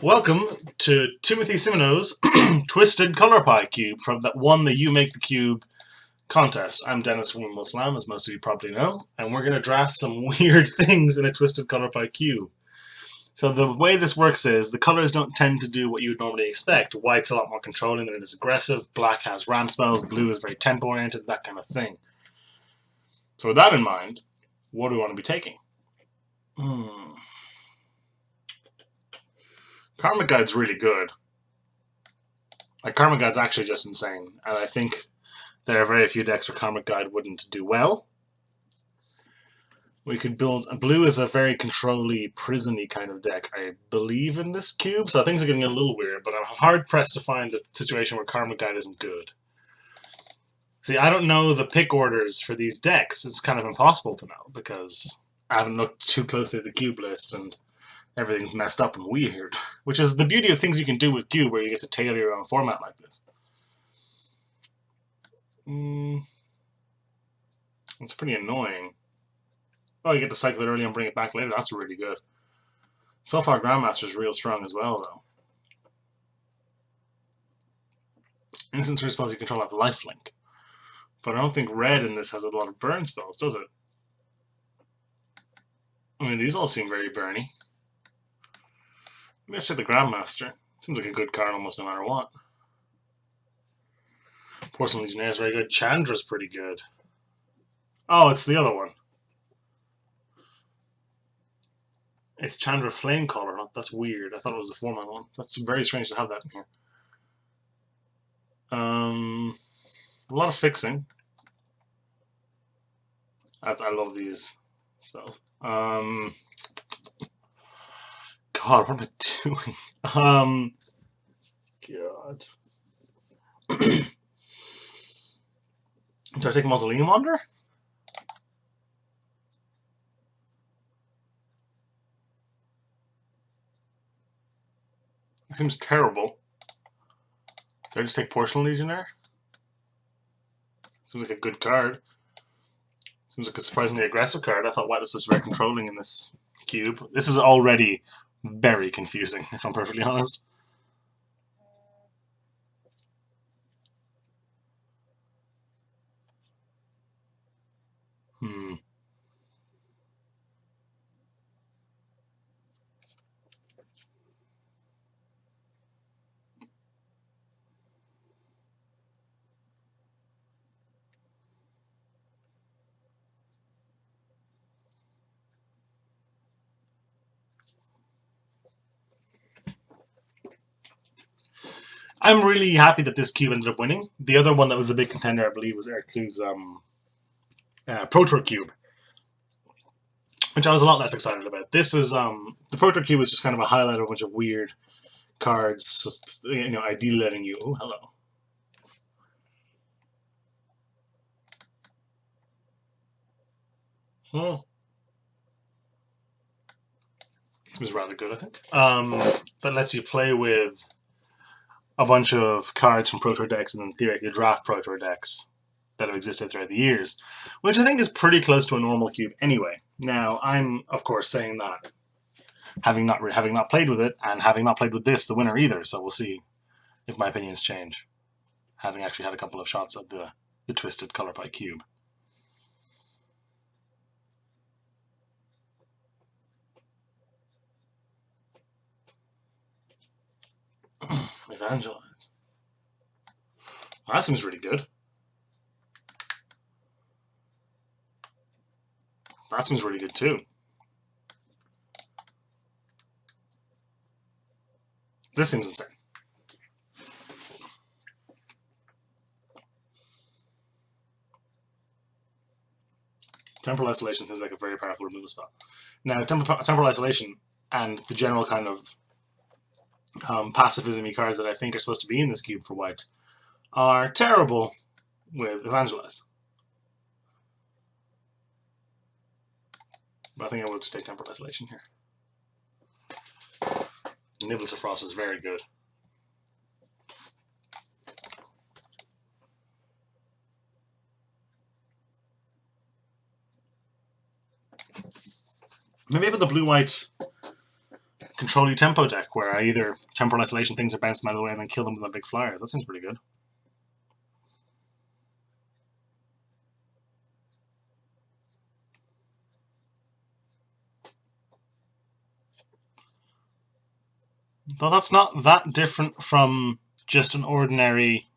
Welcome to Timothy Simino's Twisted Color Pie Cube from that One That You Make the Cube contest. I'm Dennis from Windmill, as most of you probably know, and we're going to draft some weird things in a Twisted Color Pie Cube. So the way this works is the colors don't tend to do what you would normally expect. White's a lot more controlling than it is aggressive, black has ramp spells, blue is very tempo-oriented, that kind of thing. So with that in mind, what do we want to be taking? Karma Guide's really good. Like, Karma Guide's actually just insane, and I think there are very few decks where Karma Guide wouldn't do well. We could build... Blue is a very control-y, prison-y kind of deck, I believe, in this cube, so things are getting a little weird, but I'm hard-pressed to find a situation where Karma Guide isn't good. See, I don't know the pick orders for these decks. It's kind of impossible to know, because I haven't looked too closely at the cube list, and everything's messed up and weird. Which is the beauty of things you can do with Cube, where you get to tailor your own format like this. It's pretty annoying. Oh, you get to cycle it early and bring it back later. That's really good. So far, Grandmaster is real strong as well, though. Instant response you control have lifelink. But I don't think red in this has a lot of burn spells, does it? I mean, these all seem very burny. Maybe I should the Grandmaster. Seems like a good card almost no matter what. Porcelain Legionnaire is very good. Chandra's pretty good. Oh, it's the other one. It's Chandra Flamecaller. That's weird. I thought it was the 4-mana one. That's very strange to have that in here. A lot of fixing. I love these spells. God, what am I doing? God. Do I take Mausoleum Wanderer? That seems terrible. Did I just take Porcelain Legionnaire? Seems like a good card. Seems like a surprisingly aggressive card. I thought White was supposed to be very controlling in this cube. This is already very confusing, if I'm perfectly honest. I'm really happy that this cube ended up winning. The other one that was a big contender, I believe, was Eric Klug's Pro Tour cube, which I was a lot less excited about. This is the Pro Tour cube is just kind of a highlight of a bunch of weird cards, ideally letting you. Oh, hello. Oh, it was rather good, I think. That lets you play with a bunch of cards from Pro Tour decks and then theoretically draft Pro Tour decks that have existed throughout the years, which I think is pretty close to a normal cube anyway. Now, I'm, of course, saying that having not played with it, and having not played with this, the winner either, so we'll see if my opinions change, having actually had a couple of shots at the Twisted Color Pie Cube. Evangelize. That seems really good. That seems really good too. This seems insane. Temporal Isolation seems like a very powerful removal spell. Now, Temporal Isolation and the general kind of pacifism-y cards that I think are supposed to be in this cube for White are terrible with Evangelize. But I think I will just take Temporal Isolation here. Nibbles of Frost is very good. Maybe with the blue-white control-y tempo deck where I either temporal isolation things or bounce them out of the way and then kill them with my big flyers. That seems pretty good. Though that's not that different from just an ordinary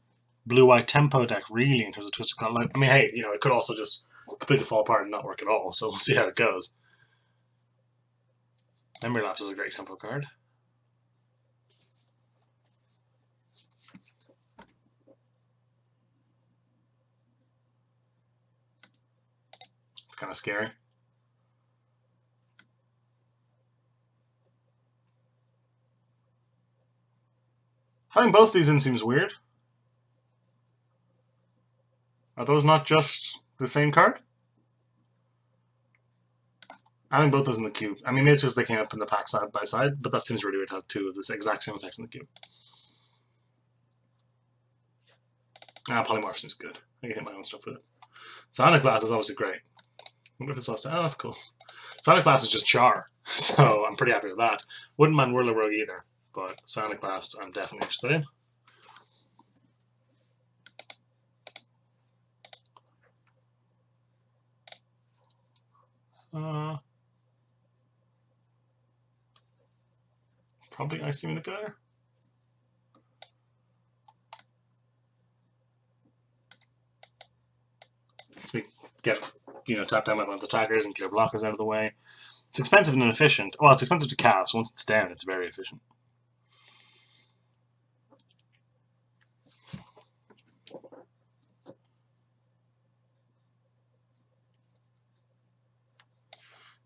blue-white tempo deck, really, in terms of Twisted Color. I mean, hey, you know, it could also just completely fall apart and not work at all, so we'll see how it goes. Memory Lapse is a great tempo card. It's kind of scary. Having both these in seems weird. Are those not just the same card? Having both those in the cube. I mean, it's just they came up in the pack side by side, but that seems really weird to have two of this exact same effect in the cube. Polymorph seems good. I can hit my own stuff with it. Sonic Blast is obviously great. I wonder if it's lost. Oh, that's cool. Sonic Blast is just Char, so I'm pretty happy with that. Wouldn't mind Whirler Rogue either, but Sonic Blast I'm definitely interested in. Probably Ice Manipulator. So we get, you know, tap down my attackers and clear blockers out of the way. It's expensive and inefficient. Well, it's expensive to cast. Once it's down, it's very efficient.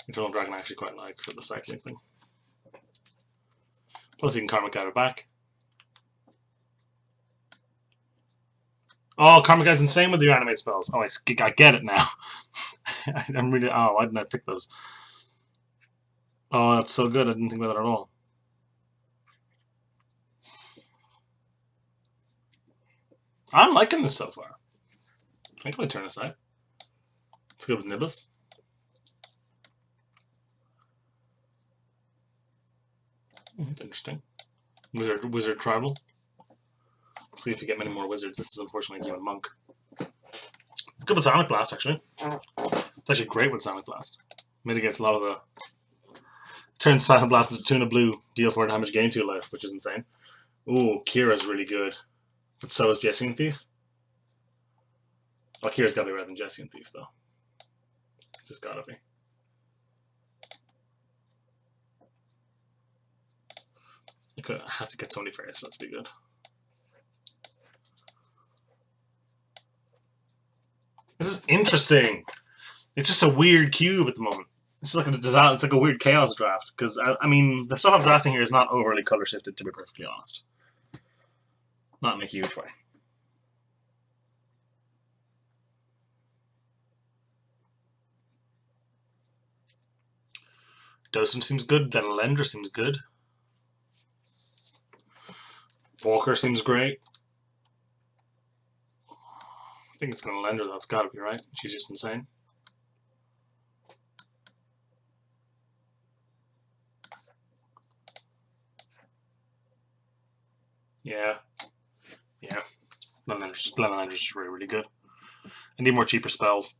Eternal Dragon I actually quite like for the cycling thing. Plus you can Karmic Guide it back. Oh, Karmic Guide's insane with your animate spells. Oh, I get it now. I'm really... Oh, why didn't I pick those? Oh, that's so good. I didn't think about that at all. I'm liking this so far. I can turn aside. Let's go with Nibus. That's interesting. Wizard Tribal. Let's see if you get many more wizards. This is unfortunately a game of Monk. It's good with Sonic Blast, actually. It's actually great with Sonic Blast. Mitigates a lot of the... Turns Sonic Blast into Tuna Blue, deal 4 damage, gain 2 life, which is insane. Ooh, Kira's really good. But so is Jesse and Thief. Well, Kira's gotta be better than Jesse and Thief, though. It's just gotta be. I have to get so many fairies for that to be good. This is interesting. It's just a weird cube at the moment. It's like it's like a weird chaos draft because I mean the stuff I'm drafting here is not overly color shifted, to be perfectly honest. Not in a huge way. Docent seems good. Then Lender seems good. Walker seems great. I think it's going to Lender. That's got to be right. She's just insane. Yeah. Yeah. Lender's just really, really good. I need more cheaper spells.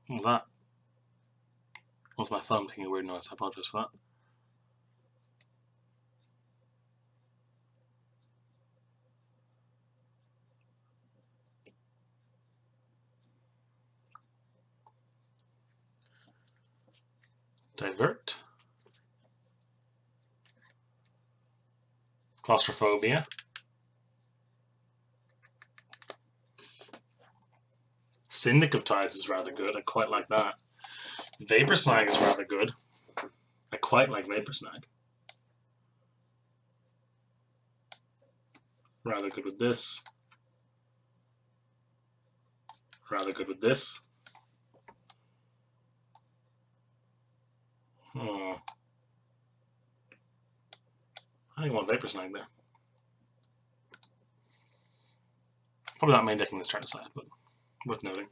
What was that? What was my phone making a weird noise? I apologize for that. Divert. Claustrophobia. Syndic of Tides is rather good. I quite like that. Vapor Snag is rather good. I quite like Vapor Snag. Rather good with this. Rather good with this. Oh. I think I want Vapor Snag there. Probably not main decking this turn aside, but worth noting.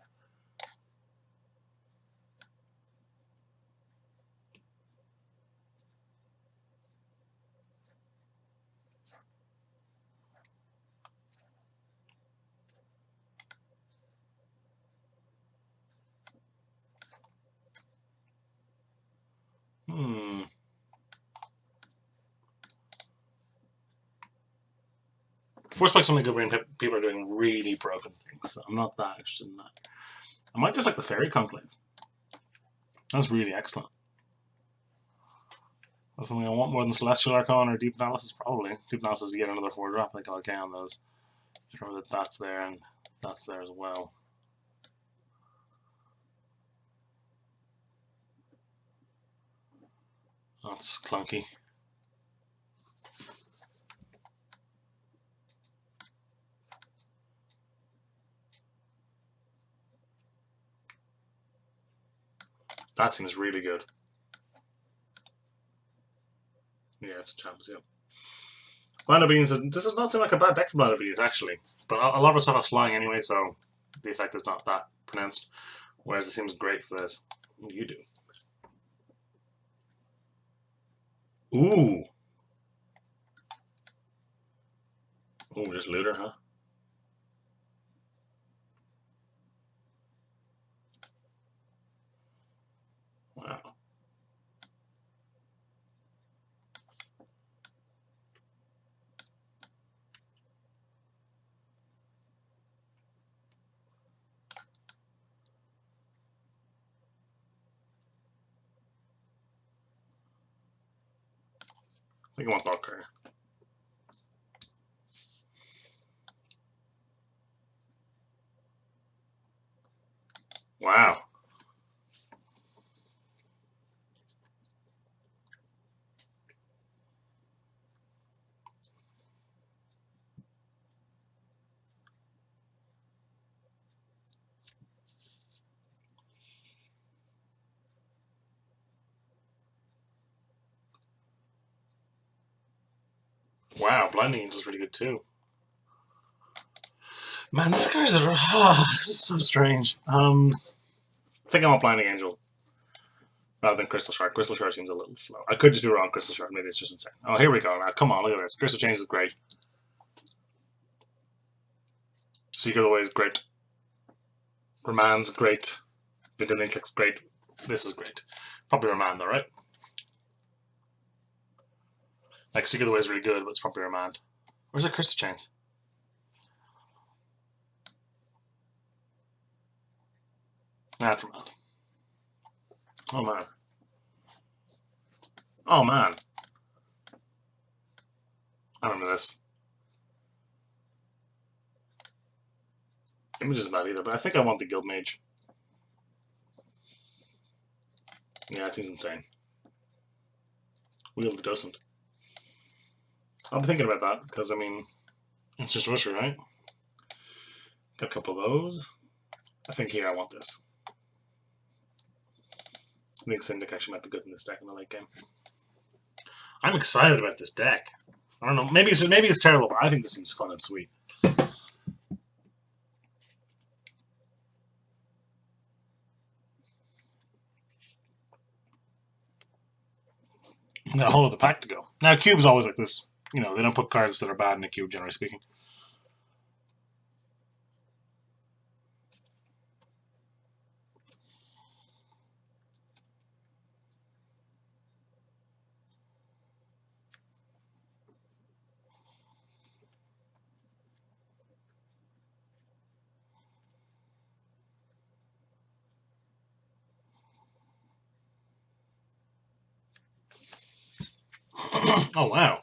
Force Spike's only good when people are doing really broken things, so I'm not that interested in that. I might just like the Fairy Conclave. That's really excellent. That's something I want more than Celestial Archon or Deep Analysis, probably. Deep Analysis, you get another 4-drop, like okay on those. Remember that that's there and that's there as well. That's clunky. That seems really good. Yeah, it's a chance, yeah. Blind Beans, this does not seem like a bad deck for Blind Beans, actually. But a lot of the stuff is flying anyway, so the effect is not that pronounced. Whereas it seems great for this. What do you do? Ooh! Ooh, just Looter, huh? Wow. I think I want Valkyrie. Wow. Wow, Blinding Angel is really good too. Man, these cards are this is so strange. I think I want Blinding Angel rather than Crystal Shard. Crystal Shard seems a little slow. I could just be wrong. Crystal Shard, maybe it's just insane. Oh, here we go. Now, come on, look at this. Crystal Chains is great. Secret of the Way is great. Remain's great. Vindicate's looks great. This is great. Probably Remand though, right? Like Secret of the Way is really good, but it's probably Remand. Where's that Crystal Chains? That's Remand. Oh man. Oh man. I remember this. Image isn't bad either, but I think I want the Guild Mage. Yeah, it seems insane. Wield doesn't. I'll be thinking about that, because I mean, it's just Rusher, right? Got a couple of those. I think here I want this. I think Syndic actually might be good in this deck in the late game. I'm excited about this deck. I don't know. Maybe it's terrible, but I think this seems fun and sweet. Got a whole other pack to go. Now, Cube's always like this. You know, they don't put cards that are bad in a cube, generally speaking. Oh, wow.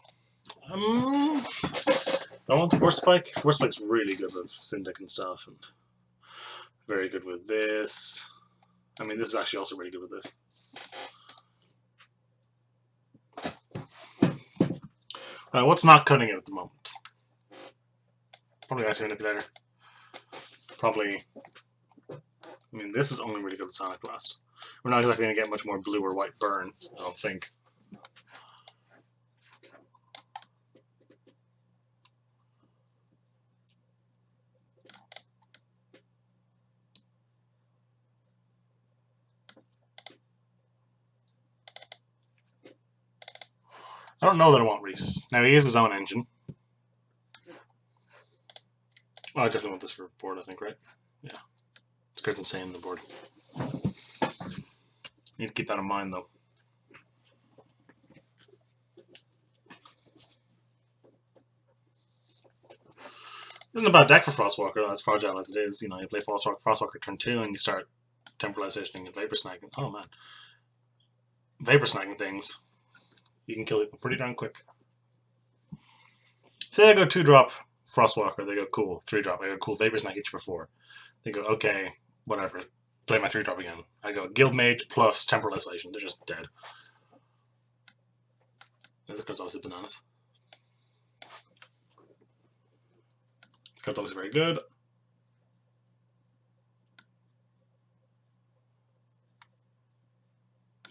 I want Force Spike. Force Spike's really good with Syndic and stuff, and very good with this. I mean, this is actually also really good with this. What's not cutting it at the moment? Probably Ice Manipulator. Probably. I mean, this is only really good with Sonic Blast. We're not exactly going to get much more blue or white burn, I don't think. I don't know that I want Reese. Now, he is his own engine. Oh, I definitely want this for board, I think, right? Yeah. It's great insane on the board. Need to keep that in mind, though. isn't a bad deck for Frostwalker, as fragile as it is. You know, you play Frostwalker turn 2 and you start Temporalizationing and Vapor Snagging. Oh man. Vapor Snagging things. You can kill it pretty darn quick. Say I go 2-drop Frostwalker, they go cool. 3-drop, I go cool. Vapor Snag each for 4. They go, okay, whatever. Play my 3-drop again. I go Guild Mage plus Temporalization. They're just dead. This card's obviously bananas. This card's obviously very good.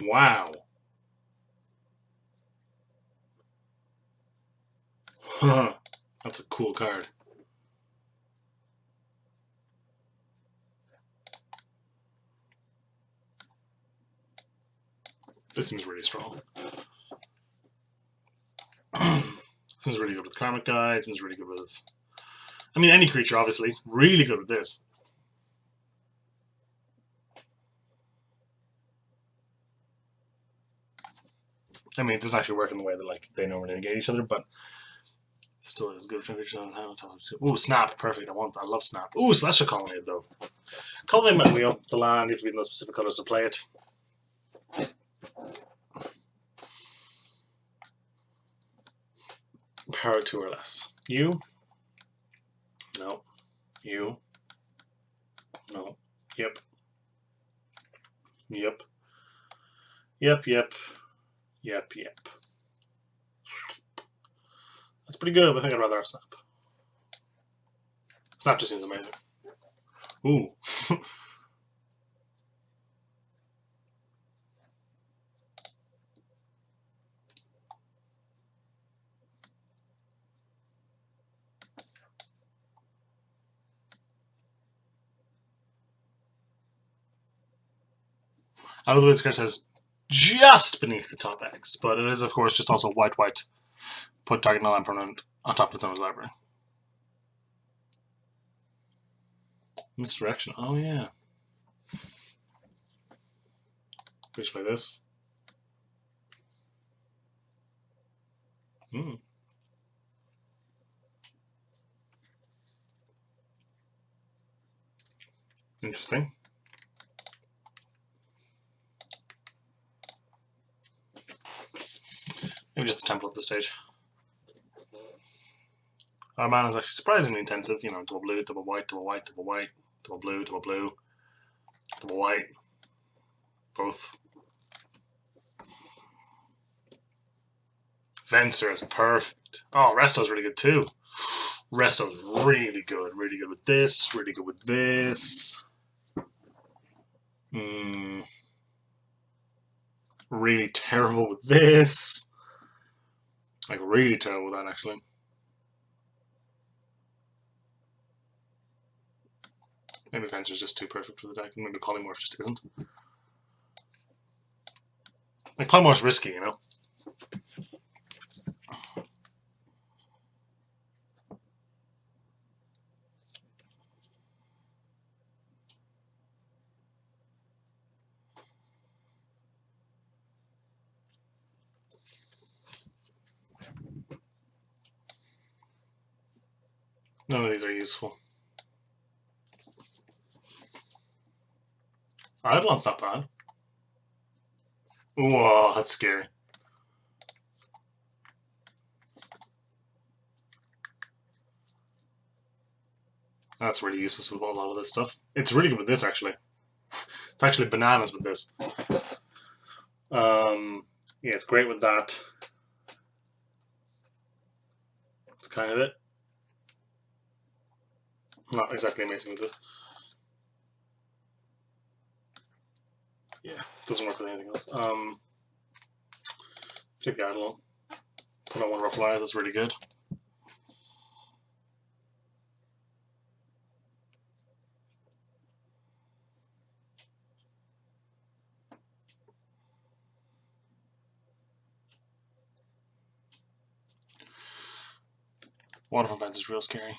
Wow. Huh. That's a cool card. This seems really strong. Seems really good with Karmic Guide. Seems really good with... I mean, any creature, obviously. Really good with this. I mean, it doesn't actually work in the way that like they normally negate each other, but still is good. Ooh, Snap, perfect. I love Snap. Ooh, Celestial Colonnade though. Colonnade my wheel. It's a land. You have to be in those specific colors to play it. Power 2 or less. You? No. You? No. Yep. Yep. Yep. Yep. Yep. Yep. That's pretty good, but I think I'd rather have Snap. Snap just seems amazing. Ooh. I know the way this card says just beneath the top X, but it is, of course, just also white. Put target non permanent on top of its own library. Misdirection. Oh, yeah. Just play this. Hmm. Interesting. Maybe just the temple at this stage. Our mana is actually surprisingly intensive. You know, double blue, double white, double white, double white, double blue, double blue, double white. Both. Venser is perfect. Oh, Resto's really good too. Resto's really good. Really good with this. Really good with this. Really terrible with this. Like, really terrible with that, actually. Maybe Venser's just too perfect for the deck, and maybe Polymorph just isn't. Like, Polymorph's risky, you know? None of these are useful. Eidolon's not bad. Whoa, that's scary. That's really useless with a lot of this stuff. It's really good with this, actually. It's actually bananas with this. Yeah, it's great with that. That's kind of it. Not exactly amazing with this. Yeah, doesn't work with anything else. Take the Eidolon. Put on one of our flyers, that's really good. Water from Vents is real scary.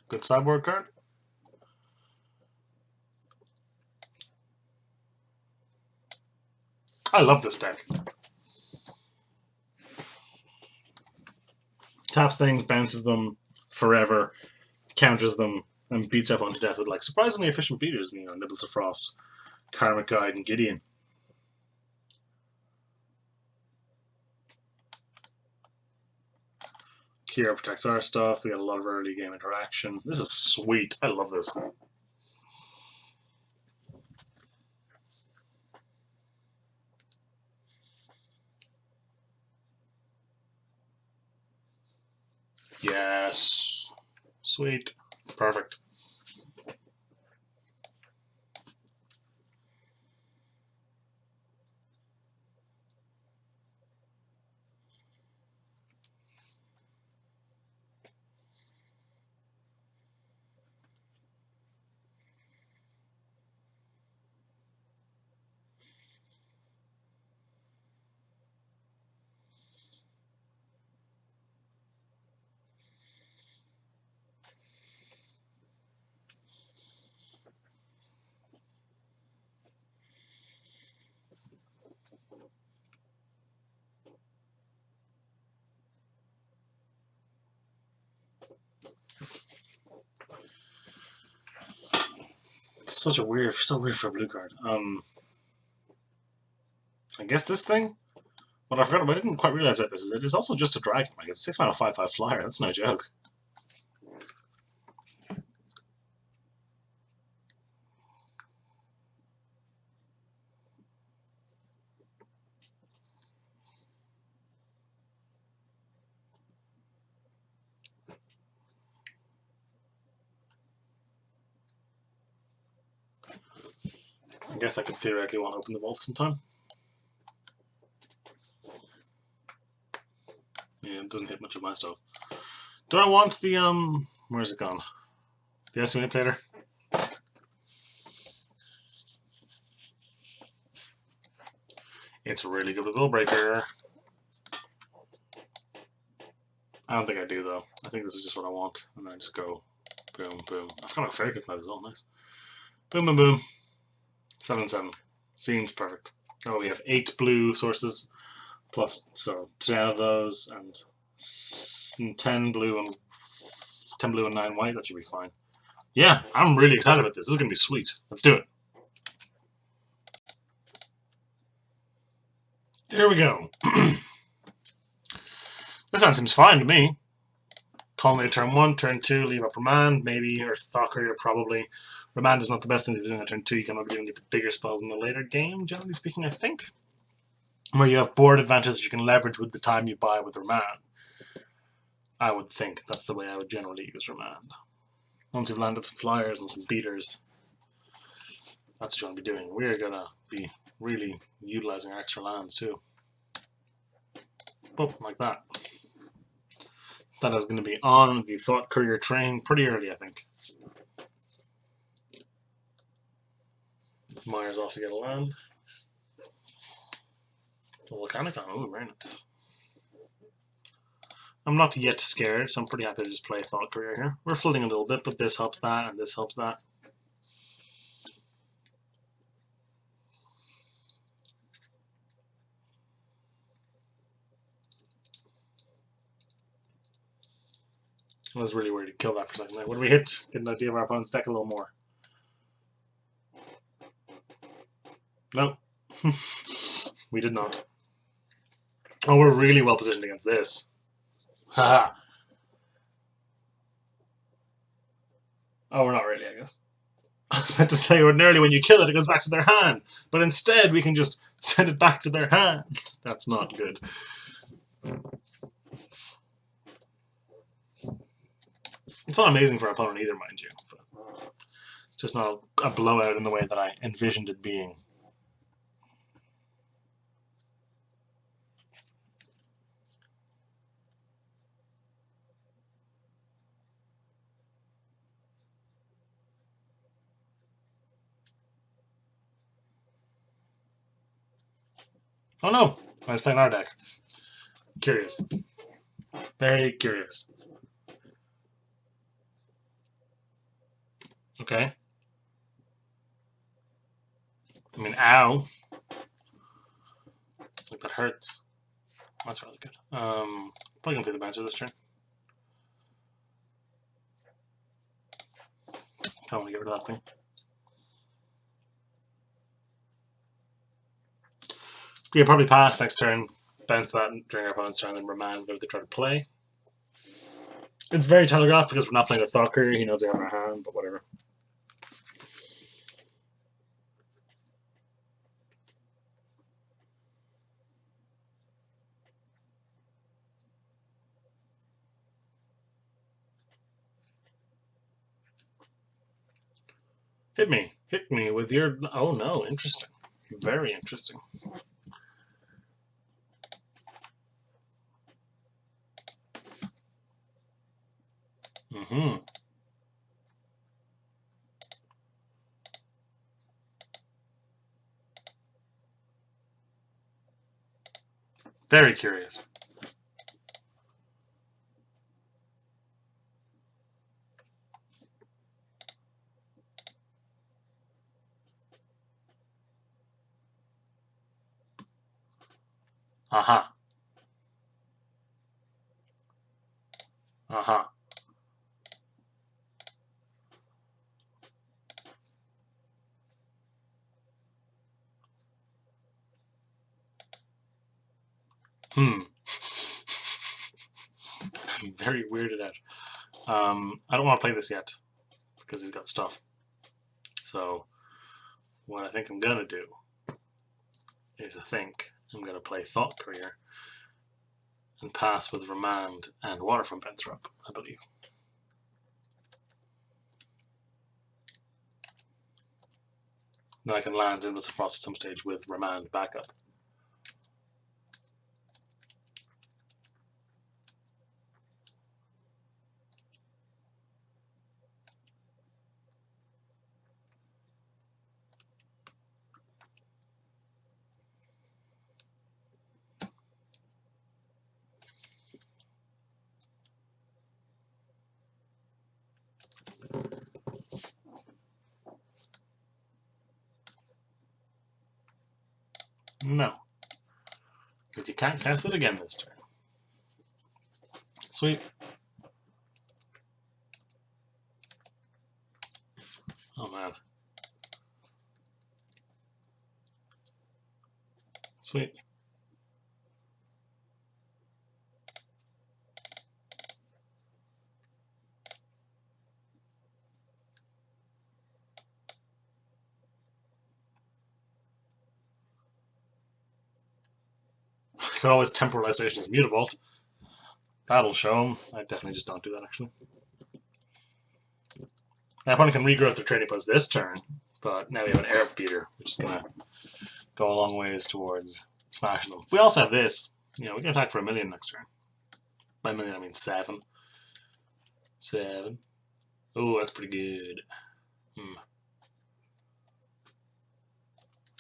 Good sideboard card. I love this deck. Taps things, bounces them forever, counters them, and beats up onto death with like surprisingly efficient beaters. You know, Nibbles of Frost, Karmic Guide, and Gideon. Kira protects our stuff. We got a lot of early game interaction. This is sweet. I love this. Yes. Sweet. Perfect. Such a weird, so weird for a blue card. I guess this thing. What I forgot, what I didn't quite realize about this is it is also just a dragon. Like it's a 6-mana 5/5 flyer. That's no joke. I guess I could theoretically want to open the vault sometime. Yeah, it doesn't hit much of my stuff. Do I want the where's it gone? The estimate plater? It's really good with Will Breaker. I don't think I do though. I think this is just what I want. And then I just go boom, boom. I've got a fairy cloud as well, nice. Boom, boom, boom. 7/7. Seems perfect. Oh, we have 8 blue sources plus, so 10 of those and 10 blue and 9 white. That should be fine. Yeah, I'm really excited about this. This is gonna be sweet. Let's do it. Here we go. This one seems fine to me. Colonnade turn 1, turn 2, leave up Remand, maybe, or Thought Courier, probably. Remand is not the best thing to do on turn 2. You can maybe even get bigger spells in the later game, generally speaking, I think. Where you have board advantages you can leverage with the time you buy with Remand. I would think that's the way I would generally use Remand. Once you've landed some flyers and some beaters, that's what you want to be doing. We're going to be really utilizing our extra lands too. Boom, like that. That is going to be on the Thought Courier train pretty early, I think. Myers off to get a land. Volcanicon, oh, very nice. I'm not yet scared, so I'm pretty happy to just play Thought Courier here. We're floating a little bit, but this helps that, and this helps that. I was really worried to kill that for a second. Like, when we hit, get an idea of our opponent's deck a little more. No. We did not. Oh, we're really well positioned against this. Haha. Oh, we're not really, I guess. I was about to say, ordinarily when you kill it, it goes back to their hand. But instead, we can just send it back to their hand. That's not good. It's not amazing for our opponent either, mind you. But it's just not a blowout in the way that I envisioned it being. Oh no! I was playing our deck. Curious. Very curious. Okay. I mean, ow. Like, that hurts. That's really good. Probably gonna play the bouncer this turn. Don't want to get rid of that thing. Yeah, probably pass next turn, bounce that during our opponent's turn, then remand whatever they try to play. It's very telegraphed because we're not playing a Thought-Courier. He knows we have in our hand, but whatever. Hit me. Hit me with your... Oh, no. Interesting. Very interesting. Mm-hmm. Very curious. Aha. Aha. Hmm. I'm very weirded out. I don't want to play this yet because he's got stuff. So what I think I'm gonna do is I'm gonna play Thought-Courier and pass with Remand and Waterfront Bouncer up, I believe. Then I can land Endless Frost at some stage with Remand backup. No. Because you can't cast it again this turn. Sweet. Oh man. Sweet. I could always Temporalization as Mutavault. That'll show him. I definitely just don't do that, actually. My opponent can regrowth their trading post this turn, but now we have an Air Beater, which is going to go a long ways towards smashing them. We also have this. You know, we can attack for 1,000,000 next turn. By 1,000,000, I mean 7. 7. Oh, that's pretty good.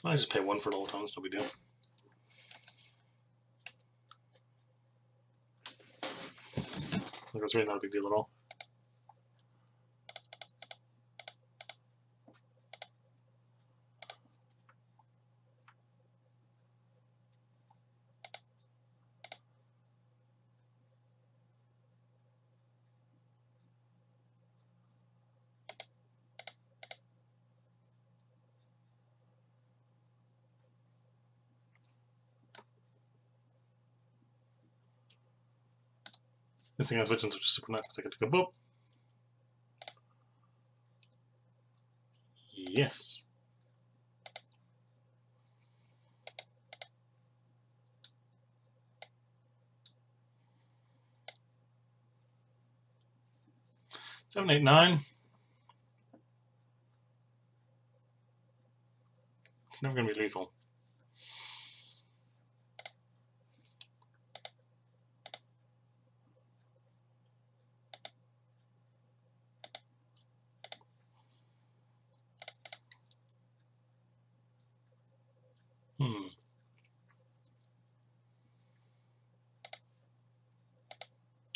I just pay 1 for it all the time. That's no big deal. Like, that's really not a big deal at all. This thing has Vigilance, which is super nice because I get to go boop. Yes. Seven, 8, 9. It's never going to be lethal.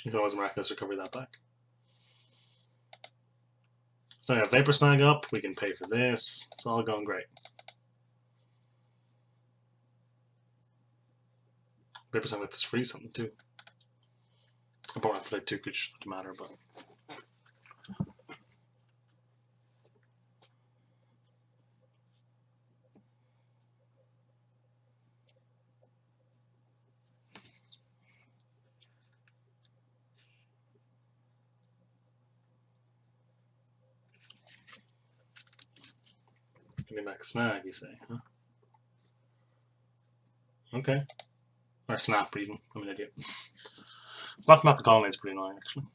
You can always miraculous recover that back. So we have Vapor Snag up, we can pay for this. It's all going great. Vapor Snag lets us free something too. I probably have to play 2 creatures, doesn't matter, but. Getting back a snag, you say, huh? Okay. Or snap, even. I'm an idiot. Knocking out the colony is pretty annoying, actually.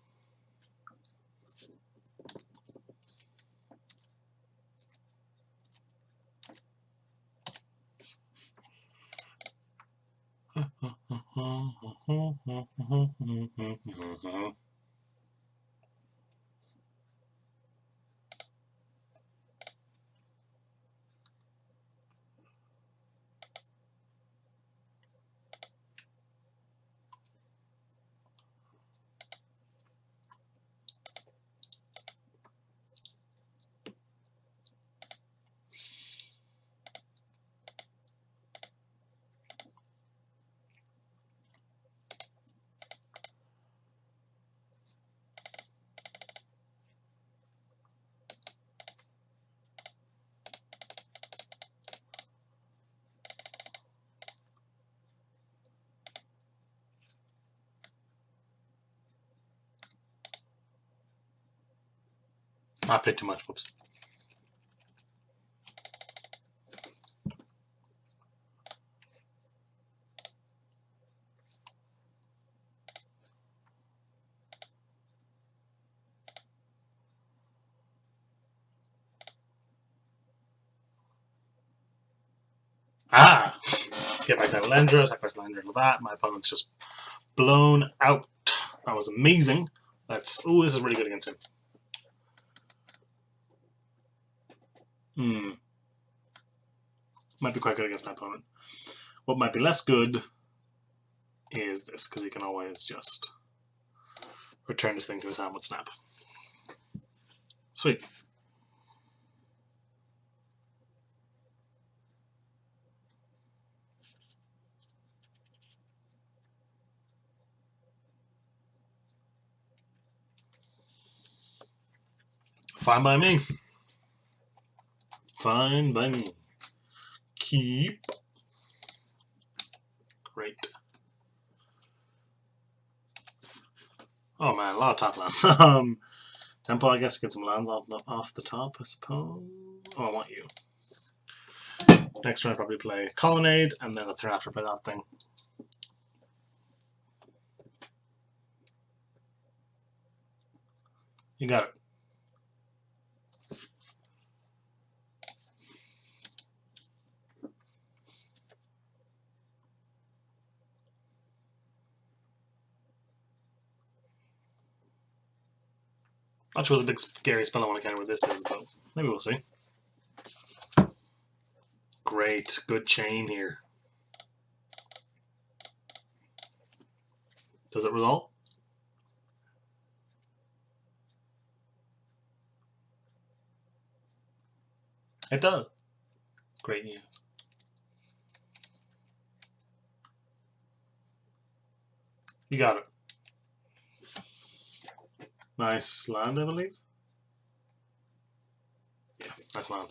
I paid too much, whoops. Ah! Get back that Lendra, sacrifice Lendra to that. My opponent's just blown out. That was amazing. That's. Ooh, this is really good against him. Might be quite good against my opponent. What might be less good is this, because he can always just return this thing to his hand with snap. Sweet. Fine by me. Fine by me. Keep. Great. Oh man, a lot of top lands. Tempo, I guess, get some lands off the top, I suppose. Oh, I want you. Next turn, I'll probably play Colonnade, and then the turn after, play that thing. You got it. Not sure what the big scary spell I want to counter with this is, but maybe we'll see. Great, good chain here. Does it resolve? It does. Great news. You got it. Nice land, I believe. Yeah, nice land.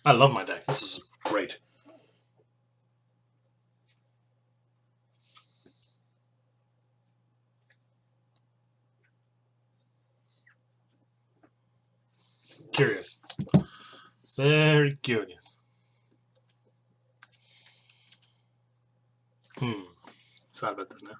I love my deck. This is great. Curious. Very curious. Sad about this now.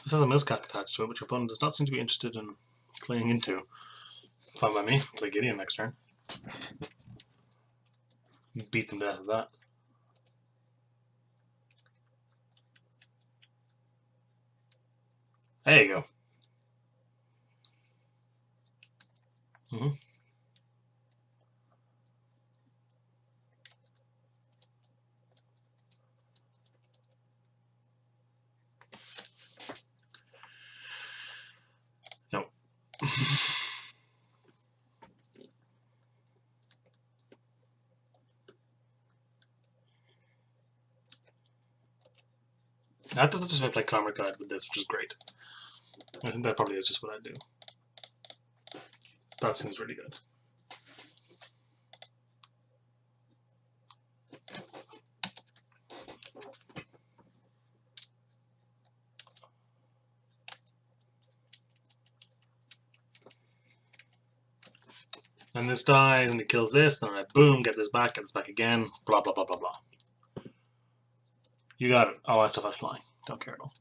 This has a miscalc attached to it, which your opponent does not seem to be interested in playing into. Fine by me. Play Gideon next turn. Beat them to death with that. There you go. Mm-hmm. No. That doesn't just play Climber Guide with this, which is great. I think that probably is just what I do. That seems really good. And this dies, and it kills this, then I boom, get this back again, blah, blah, blah, blah, blah. You got it. All that stuff has flying. Don't care at all.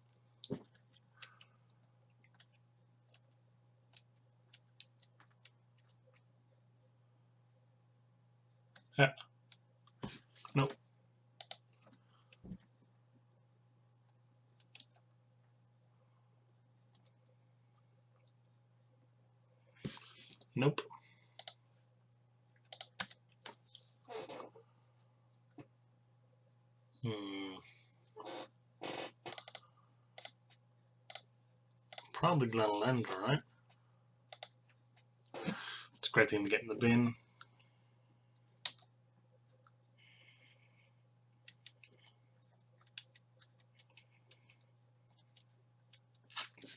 Yeah. Nope. Nope. Probably Glenelendra, right? It's a great thing to get in the bin.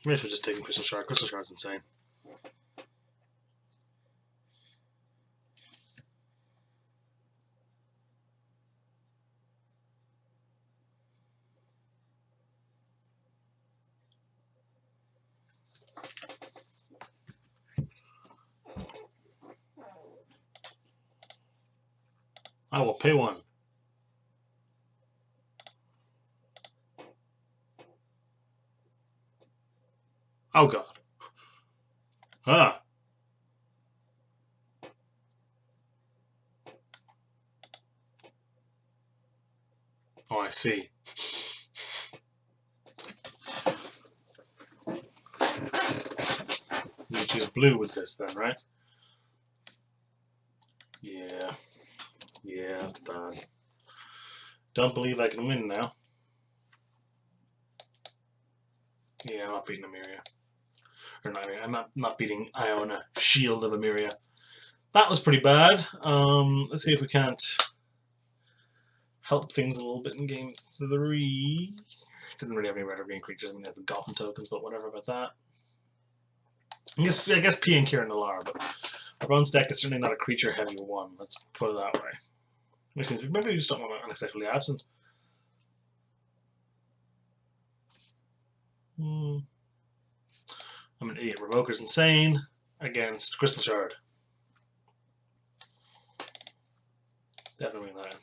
Maybe I should have just taken Crystal Shard. Crystal Shard's insane. I will pay one. Oh god. Ah. Oh, I see. You choose blue with this then, right? Yeah. Yeah, that's bad. Don't believe I can win now. Yeah, I'm not beating Emiria. Or not Emiria. I'm not beating Iona. Shield of Emiria. That was pretty bad. Let's see if we can't help things a little bit in game 3. Didn't really have any red or green creatures. I mean, they had the Goblin tokens, but whatever about that. I guess P and Kieran Alar, but our bronze deck is certainly not a creature-heavy one. Let's put it that way. Which means maybe we just don't want to unexpectedly absent. I'm an idiot. Revoker's insane against Crystal Shard. Definitely that.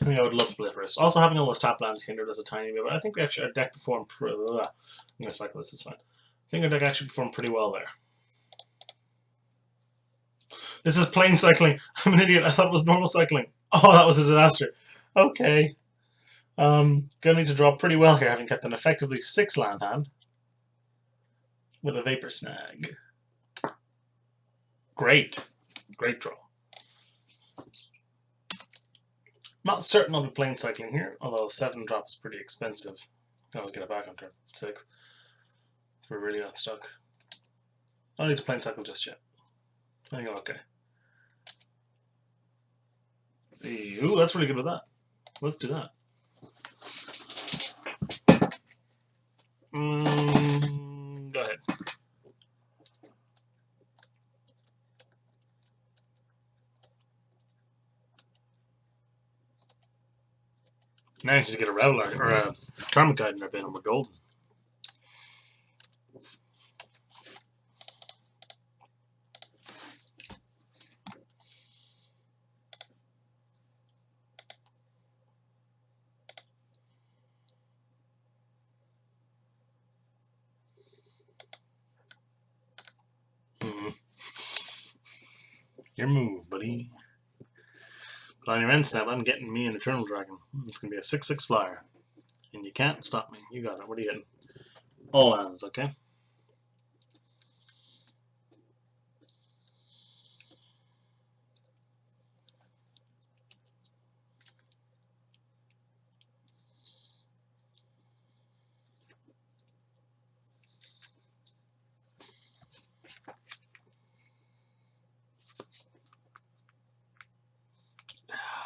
I think I would love to play first. Also, having all those top lands hindered us a tiny bit, but I think we actually our deck performed. I'm gonna cycle this. It's fine. I think our deck actually performed pretty well there. This is plain cycling. I'm an idiot. I thought it was normal cycling. Oh, that was a disaster. Okay. Gonna need to draw pretty well here, having kept an effectively 6 land hand with a Vapor Snag. Great. Great draw. Not certain I'll be playing cycling here, although 7 drop is pretty expensive. I can always get it back on turn 6. If we're really not stuck. I don't need to play cycle just yet. I think I'm okay. Ooh, that's really good with that. Let's do that. Go ahead. Managed to get a Reveler or a Karma Guide in our bin and we're golden. Your move, buddy. But on your end step, I'm getting me an Eternal Dragon. It's going to be a 6/6 flyer. And you can't stop me. You got it. What are you getting? All lands, okay?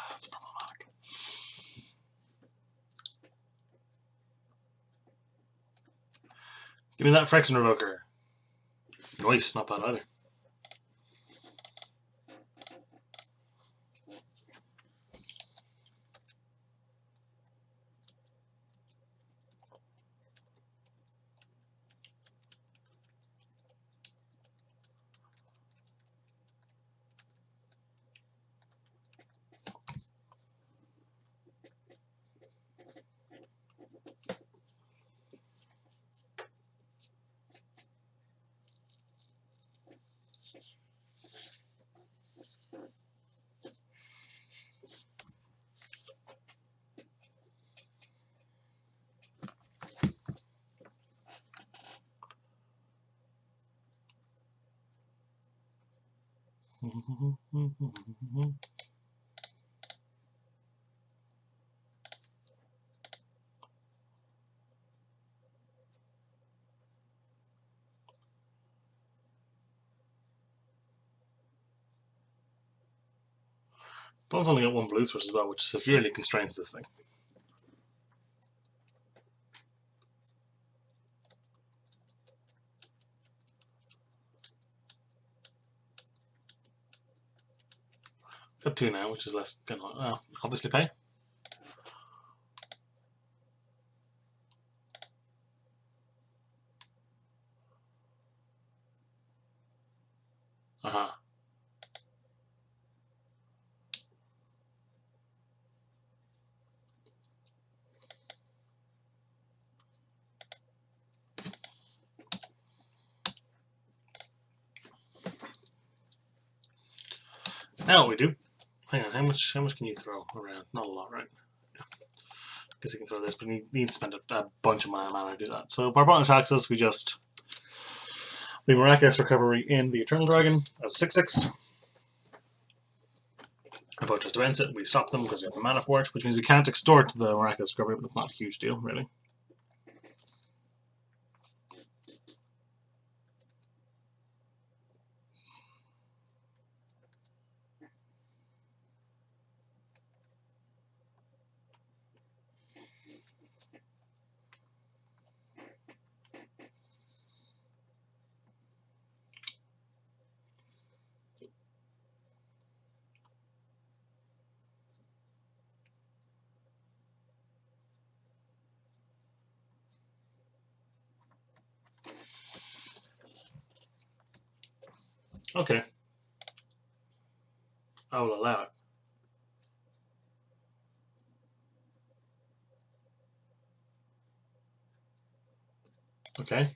That's problematic. Give me that Phyrexian Revoker. Nice, not bad either. Don's only got one blue source as well, which severely constrains this thing. Got two now, which is less. Obviously pay. Uh-huh. Now what we do. Hang on, how much can you throw around? Not a lot, right? Yeah. Guess you can throw this, but you need to spend a bunch of mana to do that. So if our opponent attacks us, we just leave Miraculous Recovery in the Eternal Dragon as 6/6. Our opponent tries to bounce it, we stop them because we have the mana for it, which means we can't extort the Miraculous Recovery, but it's not a huge deal, really. Okay. I will allow it. Okay.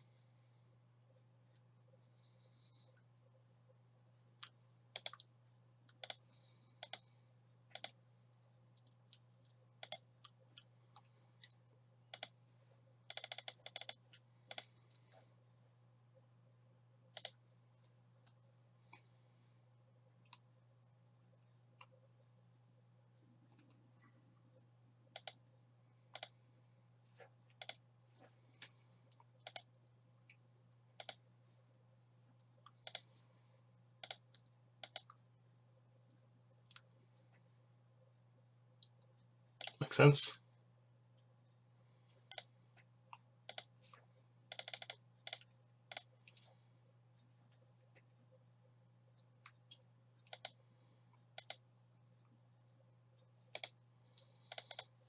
Makes sense.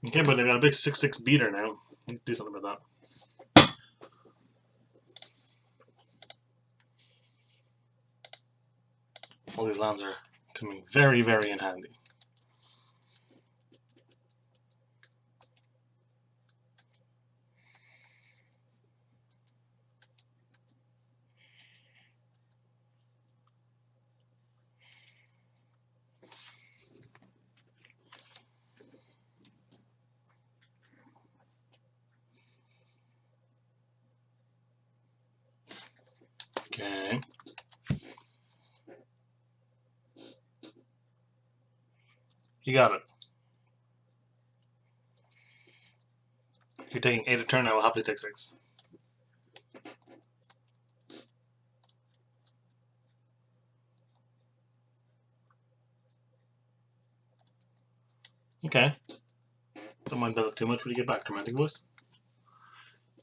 Okay, but they've got a big 6/6 beater now. Need to do something about that. All these lands are coming very, very in handy. Okay. You got it. You're taking 8 a turn, I will happily take 6. Okay. Don't mind build up too much when you get back, Romantic Voice.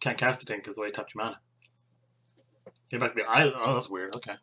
Can't cast it in because the way you tapped your mana. Get back the island. Oh, that's weird. Okay.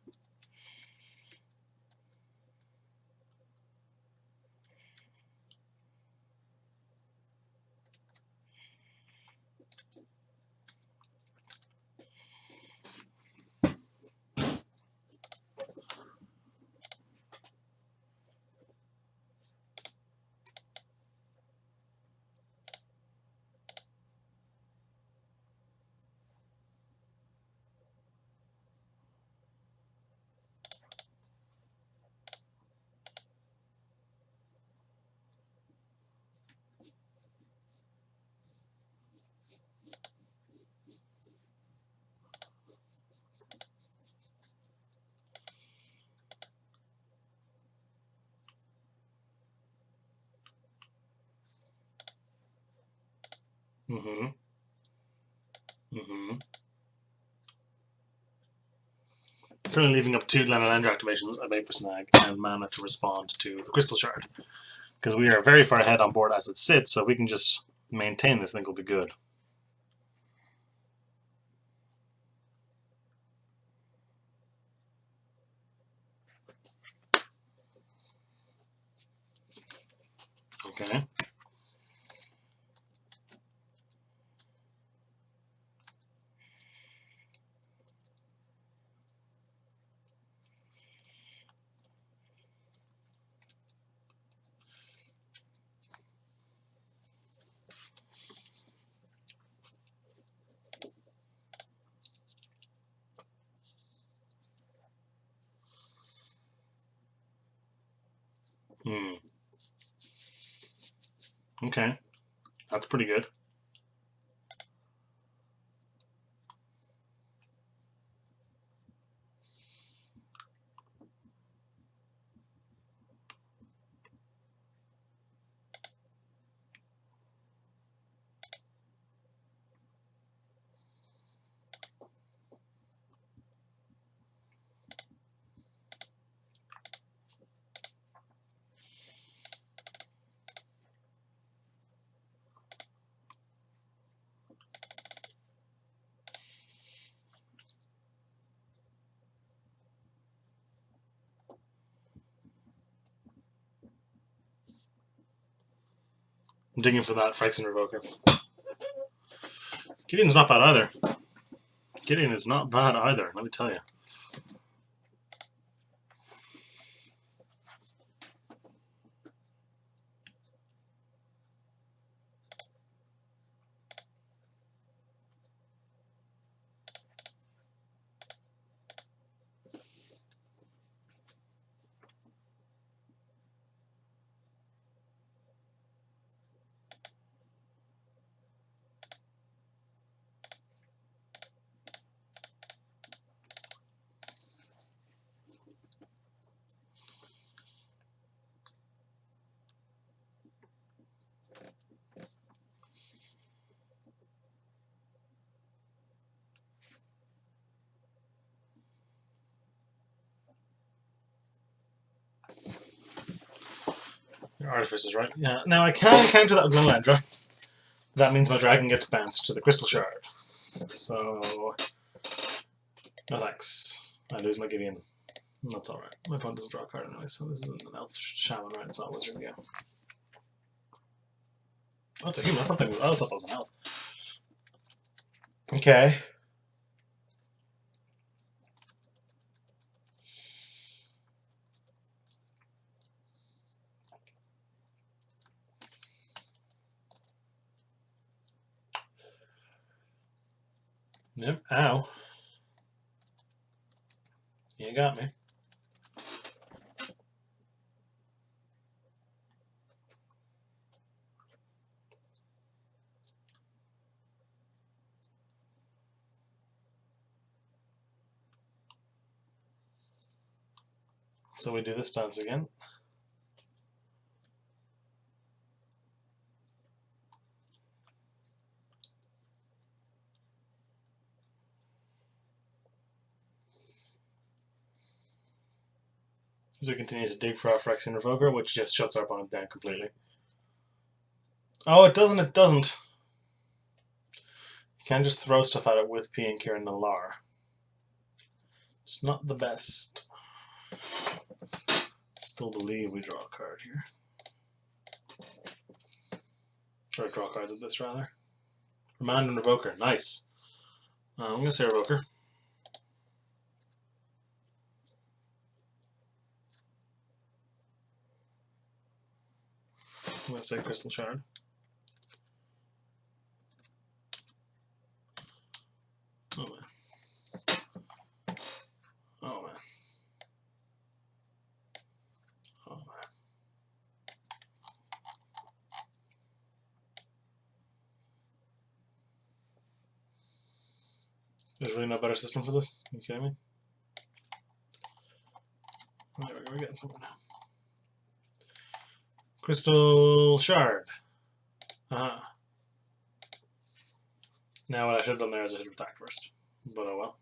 Mm-hmm. Mm-hmm. Currently leaving up 2 Glenalendra activations, a Vapor Snag, and mana to respond to the Crystal Shard. Because we are very far ahead on board as it sits, so if we can just maintain this, I think we'll be good. Okay. Hmm. Okay. That's pretty good. I'm digging for that Phyrexian Revoker. Gideon's not bad either. Gideon is not bad either, let me tell you. Your Artifice is right. Yeah. Now I can counter that with Glenalendra. That means my dragon gets bounced to the Crystal Shard. So, no thanks. I lose my Gideon. That's alright. My opponent doesn't draw a card anyway, so this isn't an elf shaman, right? It's not a wizard, yeah. Oh, it's a human. I thought that was an elf. Okay. Yep. Ow. You got me. So we do this dance again. As we continue to dig for our Phyrexian Revoker, which just shuts our opponent down completely. Oh, it doesn't, it doesn't. You can't just throw stuff at it with P and Kieran the Lar. It's not the best. Still believe we draw a card here. Or draw cards with this, rather. Remand and Revoker. Nice. I'm going to say Revoker. I'm going to say Crystal Shard. Oh, man. Oh, man. Oh, man. There's really no better system for this? Are you kidding me? There we go, we're getting somewhere now. Crystal Shard. Uh-huh. Now what I should have done there is I should have attacked first. But oh well.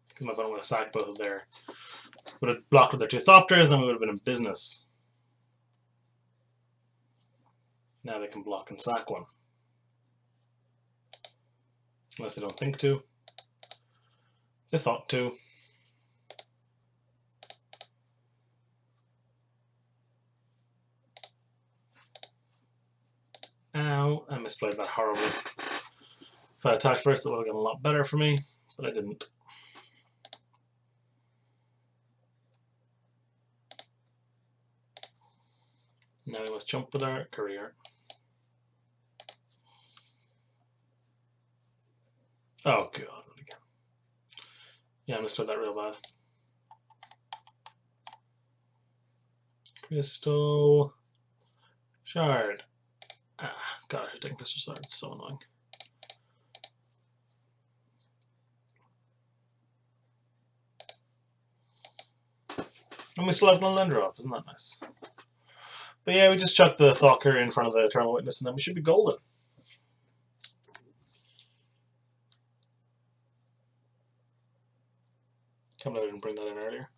Because my opponent would have sacked both of their... would have blocked with their 2 Thopters, then we would have been in business. Now they can block and sack one. Unless they don't think to. They thought to. Ow, I misplayed that horribly. If I attacked first, it would have gone a lot better for me, but I didn't. Now we must jump with our career. Oh god, what again? Yeah, I misplayed that real bad. Crystal Shard. Ah, god, I should take Crystal Shard. It's so annoying. And we still have no land drop, isn't that nice? But yeah, we just chucked the Thought in front of the Eternal Witness and then we should be golden. Can't believe I didn't bring that in earlier.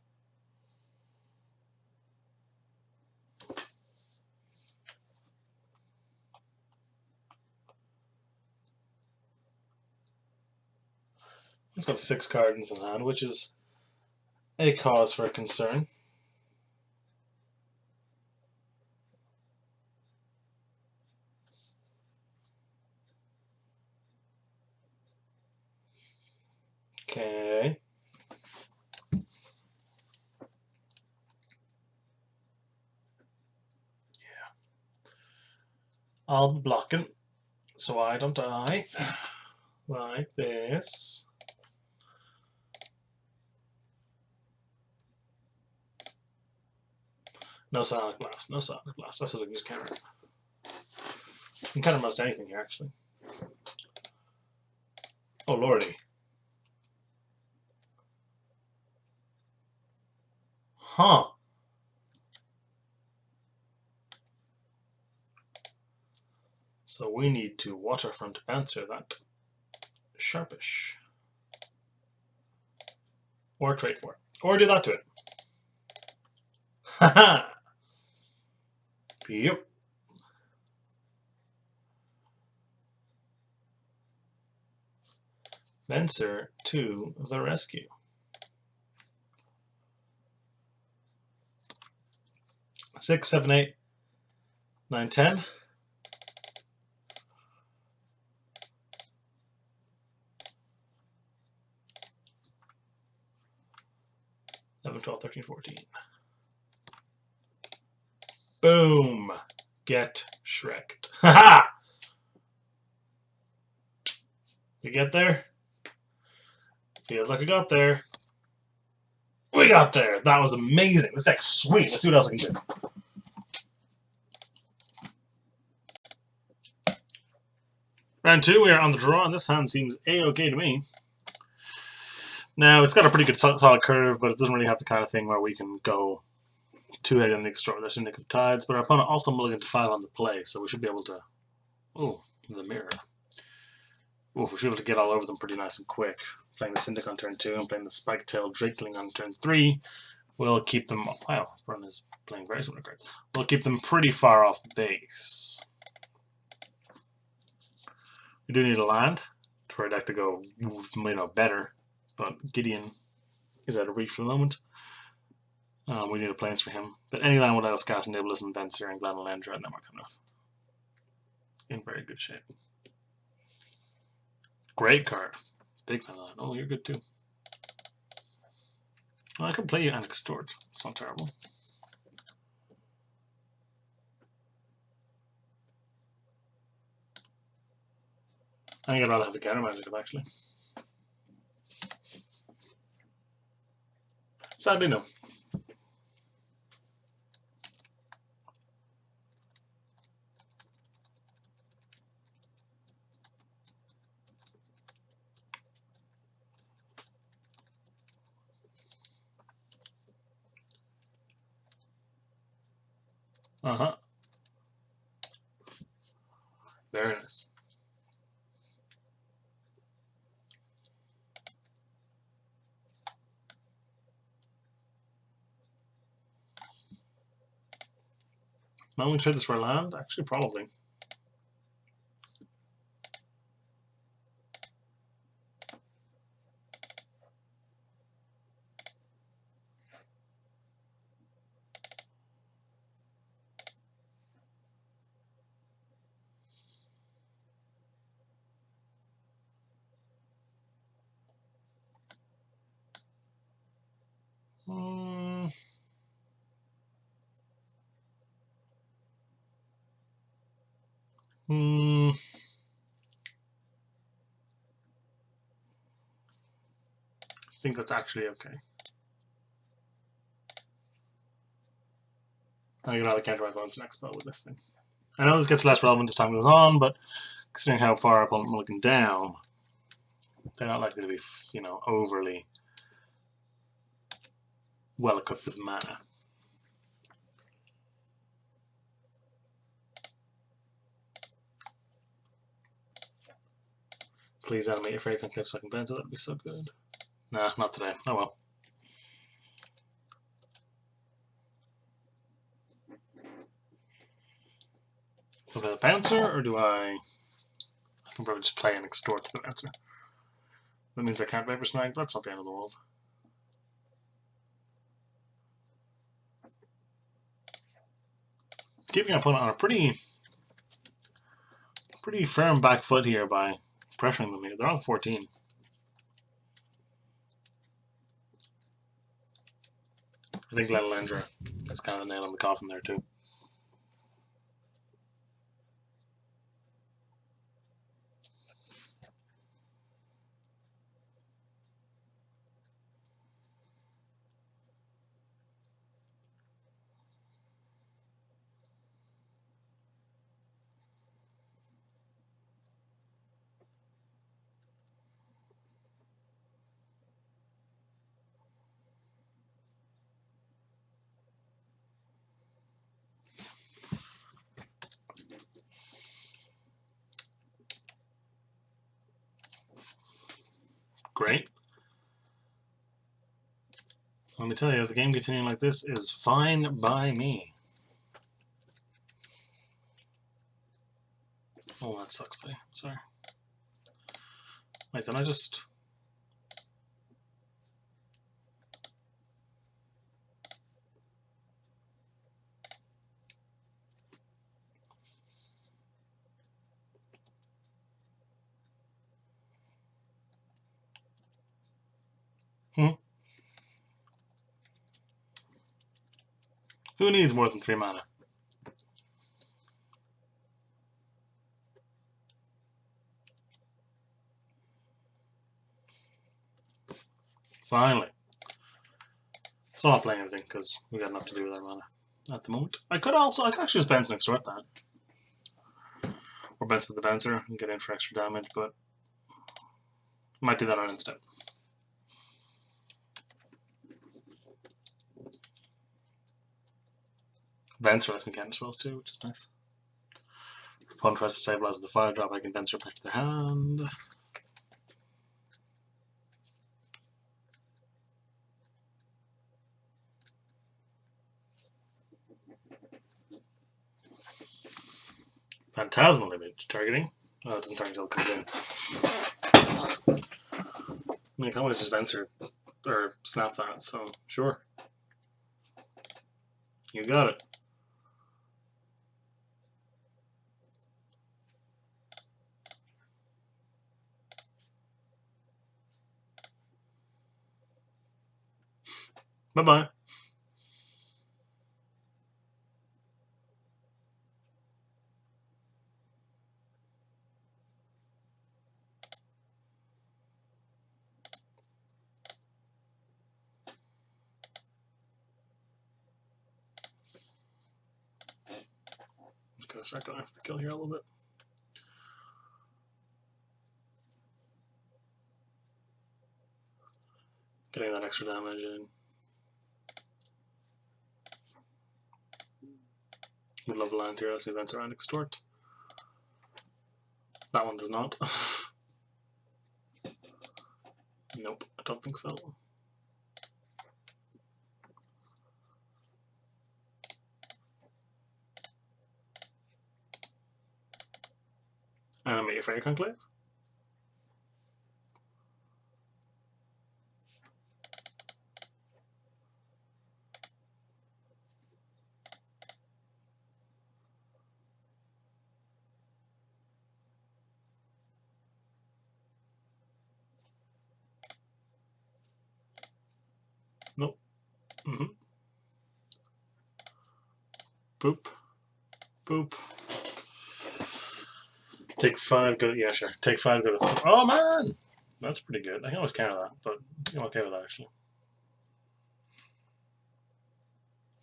It's got 6 cards in hand, which is a cause for concern. Okay. Yeah. I'll be blocking so I don't die. Like this. No Sonic Blast. No Sonic Blast. That's what I can just counter. You can counter most anything here, actually. Oh, lordy. Huh. So we need to Waterfront Bouncer that. Sharpish. Or trade for it. Or do that to it. Haha! Yep. Venser to the rescue. 6, 7, 8, 9, 10. 11, 12, 13, 14. Boom! Get Shrek'd. Haha! You get there? Feels like I got there. We got there! That was amazing! This deck's sweet! Let's see what else I can do. Round 2, we are on the draw, and this hand seems A-OK to me. Now, it's got a pretty good solid curve, but it doesn't really have the kind of thing where we can go two-headed on the Extort. There's Syndicate of Tides, but our opponent also mulliganed to 5 on the play, so we should be able to... Oh, the mirror. Oh, we should be able to get all over them pretty nice and quick. Playing the Syndic on turn 2 and playing the Spike-tailed Drakeling on turn 3 will keep them... Wow, Run is playing very similar card. We'll keep them pretty far off the base. We do need a land for our deck to go, better, but Gideon is out of reach for the moment. We need a plains for him, but any land without us cast Nibelus and Venser and Glenalendra, and then we're kind of in very good shape. Great card. Big fan of that. Oh, you're good too. Well, I could play you and Extort. It's not terrible. I think I'd rather have the counter magic actually. Sadly, no. Uh-huh. Very nice. Might we trade this for land? Actually, probably. I think that's actually okay. I can rather counter my opponent's next spell with this thing. I know this gets less relevant as time goes on, but considering how far our opponent mulligan down, they're not likely to be, overly well equipped with mana. Please animate your fairy conclave so I can bounce it. That'd be so good. Nah, not today. Oh well. Do I play the bouncer, or do I can probably just play and extort the bouncer. That means I can't Vapor Snag. That's not the end of the world. Keeping our opponent on a pretty firm back foot here by pressuring them here. They're on 14. I think Glenalendra is kind of a nail in the coffin there too. Great. Let me tell you, the game continuing like this is fine by me. Oh, that sucks, buddy. Sorry. Wait, did I just... Who needs more than 3 mana? Finally. Still not playing anything because we got enough to do with our mana at the moment. I could actually just bounce and extort that. Or bounce with the bouncer and get in for extra damage, but I might do that on instant. Venser lets me counter spells too, which is nice. If opponent tries to stabilize with the fire drop, I can Venser back to their hand. Phantasmal Image targeting. Oh, it doesn't target until it comes in. I mean, I can always just Venser or snap that, so sure. You got it. Bye-bye. I'm gonna start going after the kill here a little bit. Getting that extra damage in. Would love to land here as we advance around extort. That one does not. Nope, I don't think so. Animate your Fairy Conclave. Nope. Boop. Boop. Take 5, go to, yeah, sure. Take 5, go to, oh man! That's pretty good. I can always counter that, but I'm okay with that actually.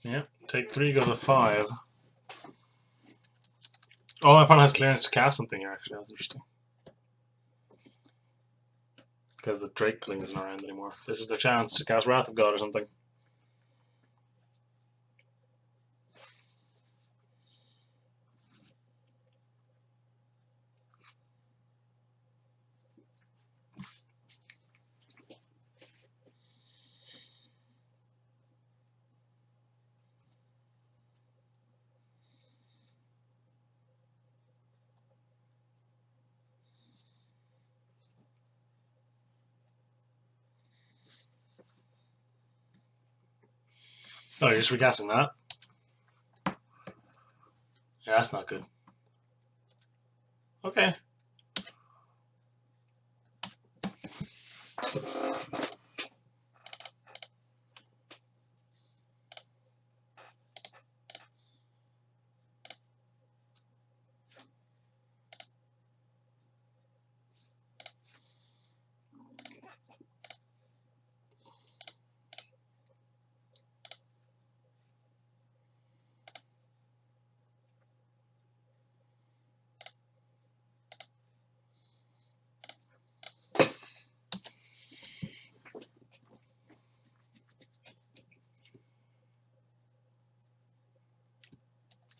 Yeah, take 3, go to 5. Oh, my opponent has clearance to cast something here actually, that's interesting. Because the Drakeling isn't around anymore. This is their chance to cast Wrath of God or something. Oh, you're just recasting that? Yeah, that's not good. Okay.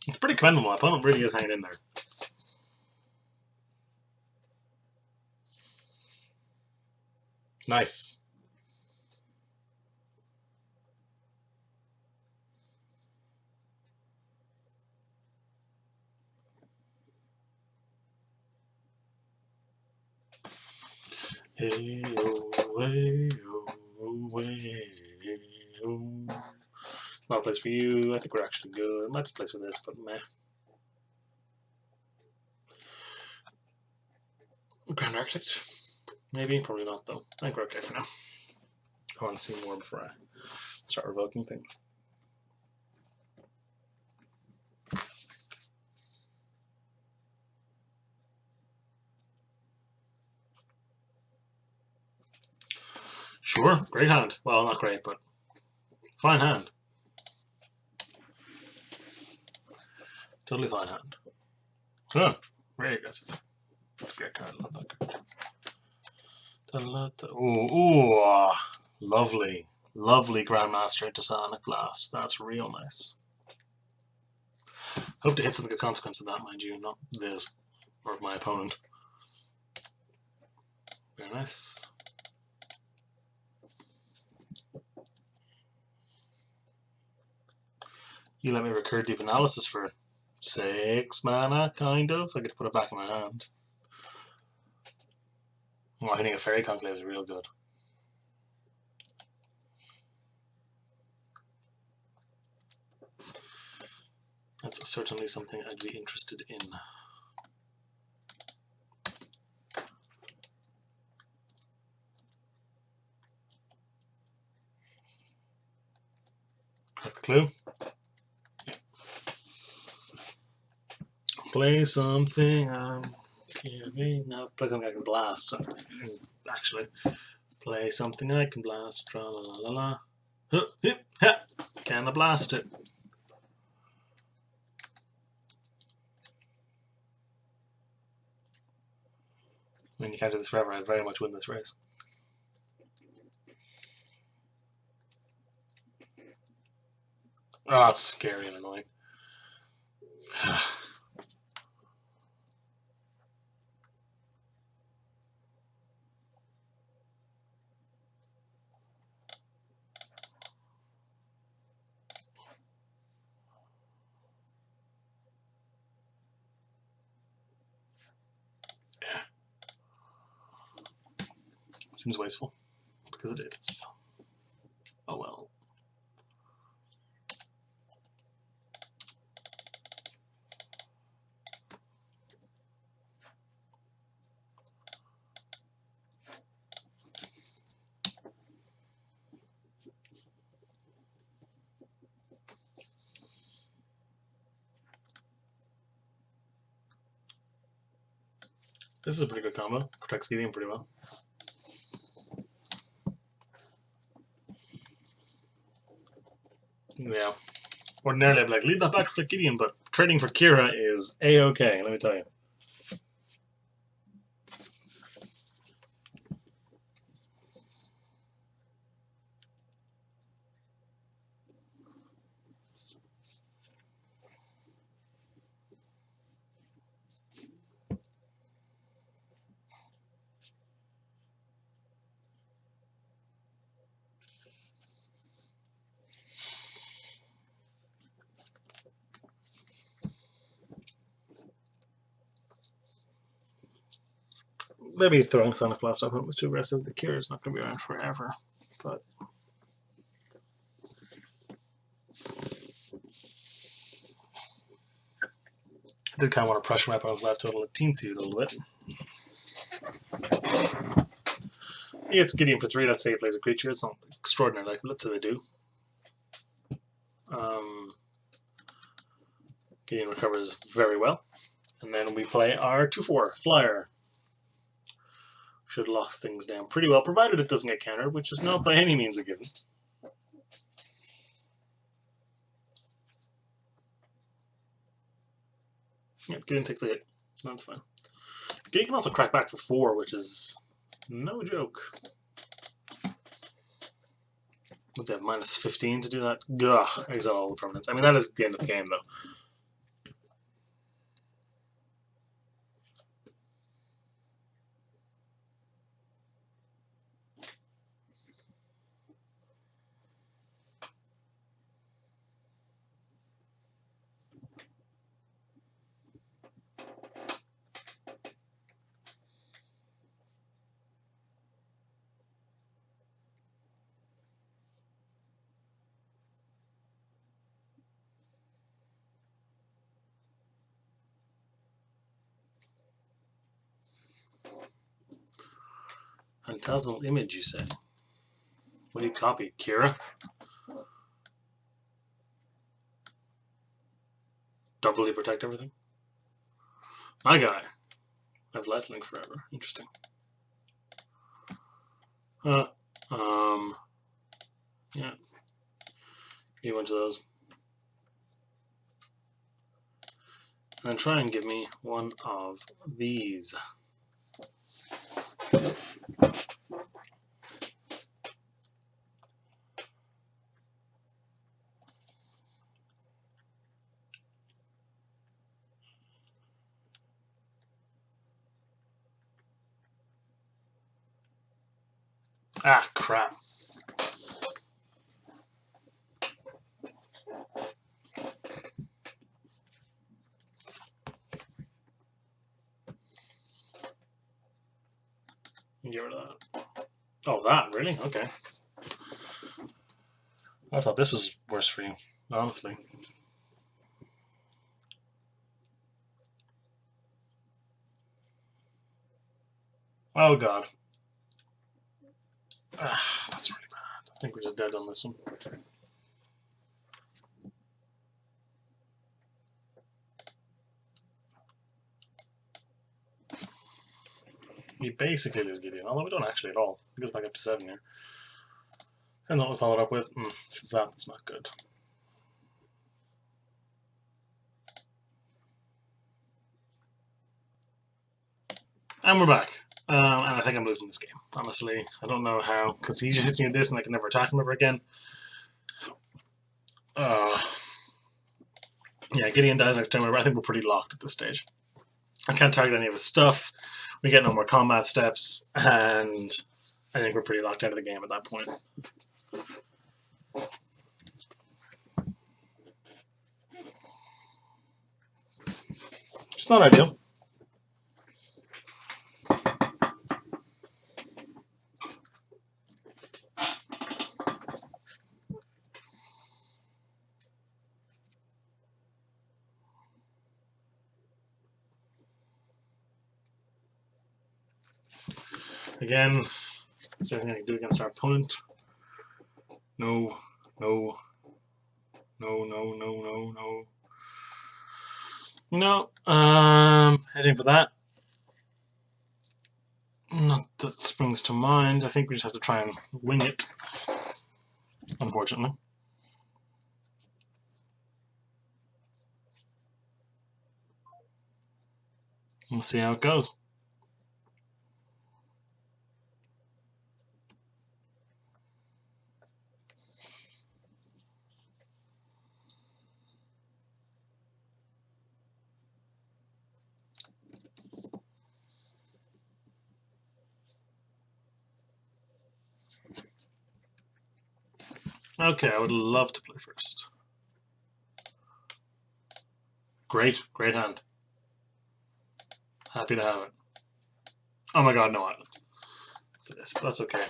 It's pretty commendable. My opponent really is hanging in there. Nice. Hey, oh, hey, oh, hey, oh. Not a place for you. I think we're actually good. Might be a place for this, but meh. Grand Architect? Maybe, probably not though. I think we're okay for now. I want to see more before I start revoking things. Sure, great hand. Well, not great, but fine hand. Totally fine hand. Huh, very aggressive. That's a great card, not that good. Ooh, lovely. Lovely Grandmaster into Sonic Blast. That's real nice. Hope to hit something of consequence with that, mind you, not this, or my opponent. Very nice. You let me recur Deep Analysis for 6 mana, kind of. I get to put it back in my hand. Oh, hitting a Fairy Conclave is real good. That's certainly something I'd be interested in. That's the clue. Yeah. Play something I'm giving. No, play something I can blast. Actually, play something I can blast. Tra la la la la. Huh, hip, ha. Can I blast it? I mean, you can't do this forever. I very much win this race. Oh, it's scary and annoying. Seems wasteful, because it is. Oh well. This is a pretty good combo. Protects Gideon pretty well. Yeah. Ordinarily, I'd be like, leave that back for Gideon, but trading for Kira is A-okay, let me tell you. Maybe throwing Sonic Blast up was too aggressive. The Kira is not going to be around forever, but I did kind of want to pressure my opponent's life total a teensy little bit. Yeah, it's Gideon for 3. Let's say he plays a creature. It's not extraordinary, like, but let's say they do. Gideon recovers very well. And then we play our 2/4 flyer. Should lock things down pretty well, provided it doesn't get countered, which is not by any means a given. Yep, Gideon takes the hit. That's fine. Gideon can also crack back for 4, which is no joke. Would they have minus 15 to do that? Gah, exile all the permanents. I mean, that is the end of the game, though. Phantasmal Image, you say? What do you copy? Kira? Doubly protect everything? My guy. I've lifelink forever. Interesting. Yeah. Give me a bunch of those. And then try and give me one of these. Ah, crap. Get rid of that. Oh, that, really? Okay. I thought this was worse for you, honestly. Oh, God. Ah, that's really bad. I think we're just dead on this one. We basically lose Gideon, although we don't actually at all. It goes back up to 7 here. And what we followed up with. If it's that, it's not good. And we're back. And I think I'm losing this game, honestly. I don't know how, because he just hits me with this and I can never attack him ever again. Yeah, Gideon dies next turn. I think we're pretty locked at this stage. I can't target any of his stuff. We get no more combat steps, and I think we're pretty locked out of the game at that point. It's not ideal. Again, is there anything I can do against our opponent? No, no, no, no, no, no, no. No, anything for that? Not that springs to mind. I think we just have to try and wing it, unfortunately. We'll see how it goes. Okay, I would love to play first. Great, great hand. Happy to have it. Oh my god, no islands for this, but that's okay.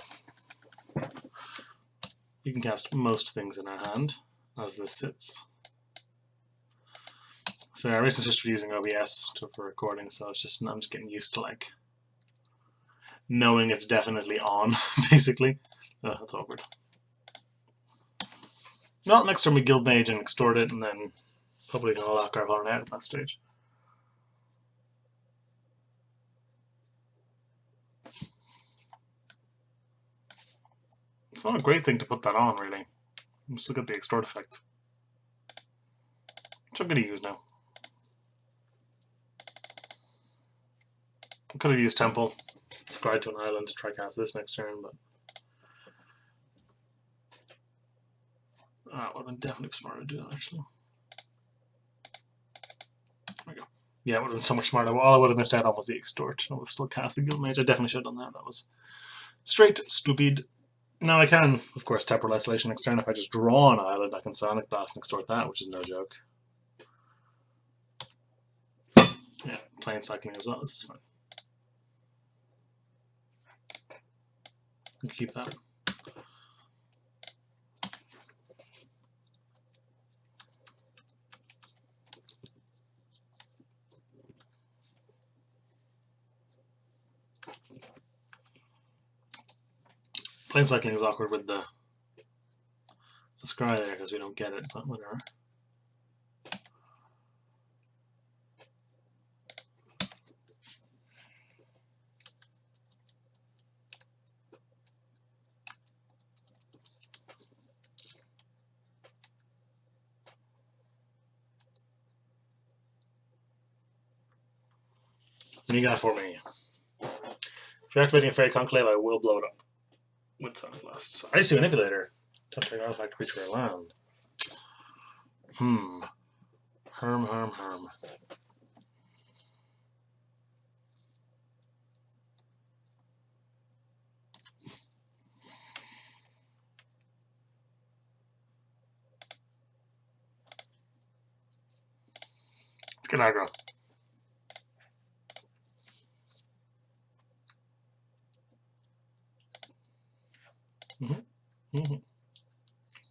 You can cast most things in our hand as this sits. So I recently switched to using OBS for recording, so I'm just getting used to like knowing it's definitely on, basically. Oh, that's awkward. Well, next turn we Guild Mage and extort it, and then probably gonna lock our opponent out at that stage. It's not a great thing to put that on, really. Let's look at the extort effect, which I'm going to use now. I could have used Temple, Scribe to an island to try cast this next turn, but that would have been definitely smarter to do that, actually. There we go. Yeah, it would have been so much smarter. All I would have missed out on was the extort. I would have still cast the Guild Mage. I definitely should have done that. That was straight stupid. Now I can, of course, Temporal Isolation next turn. If I just draw an island, I can Sonic Blast and extort that, which is no joke. Yeah, playing cycling as well. This is fine. You can keep that. Plane cycling is awkward with the scry there because we don't get it, but whatever. And you got it for me. If you're activating a Fairy Conclave, I will blow it up with Sonic Blast. Icy Manipulator. Top target artifact creature or land. Herm. get aggro.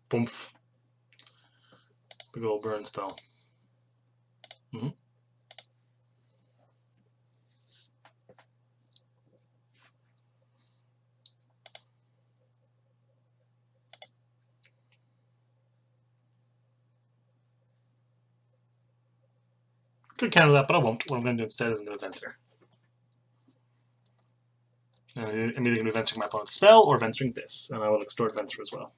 Boomf. Big old burn spell. Could counter that, but I won't. What I'm going to do instead is I'm going to Venser. I'm either going to be Venturing my opponent's spell or Venturing this, and I will extort Venser as well.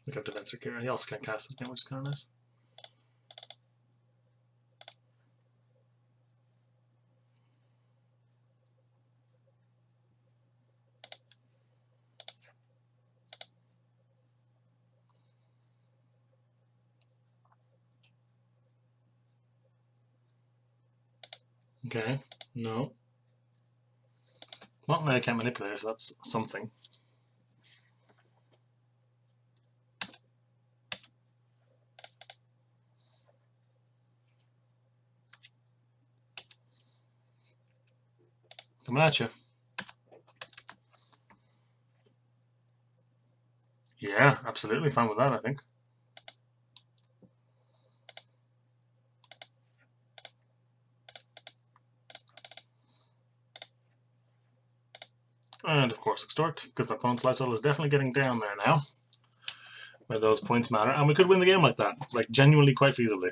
Look up to Venser here. He also can't cast it again, which is kind of nice. Okay, no. Well, now I can't manipulate it, so that's something. Coming at you. Yeah, absolutely fine with that, I think. And of course extort, because my opponent's life total is definitely getting down there now, where those points matter, and we could win the game like that, like genuinely quite feasibly.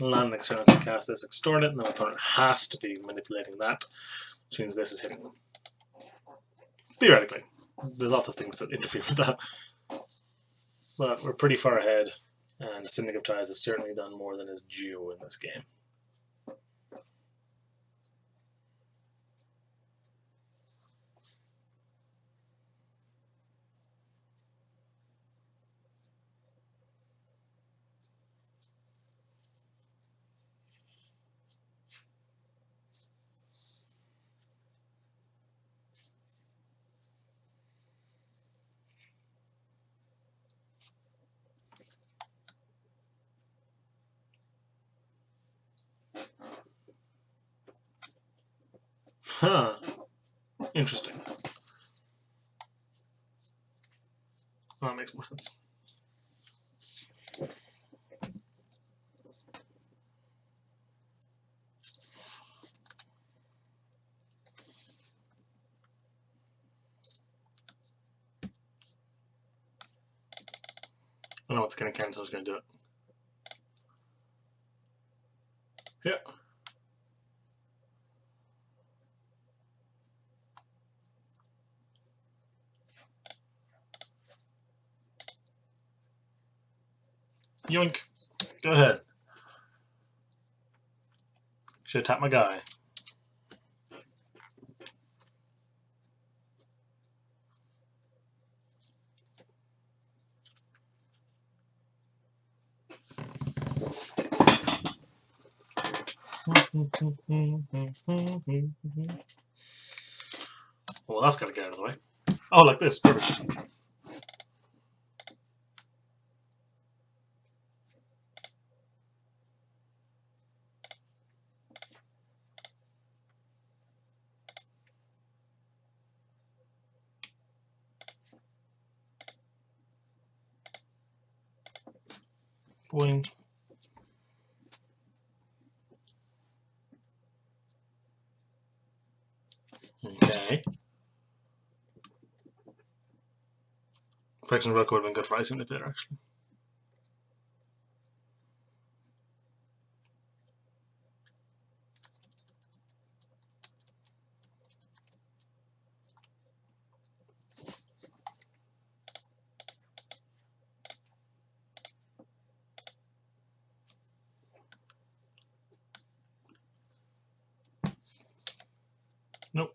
Land next turn to cast this, extort it, and then my opponent has to be manipulating that, which means this is hitting them. Theoretically. There's lots of things that interfere with that. But we're pretty far ahead, and Syndic of Ties has certainly done more than is due in this game. Huh. Interesting. Well, that makes more sense. I know what's going to cancel, so I was going to do it. Yeah. Yoink. Go ahead. Should have tapped my guy. Well, that's got to get out of the way. Oh, like this. Perfect. Boing. Okay. Flexion Rook would have been good for Ice Manipulator, actually. Nope.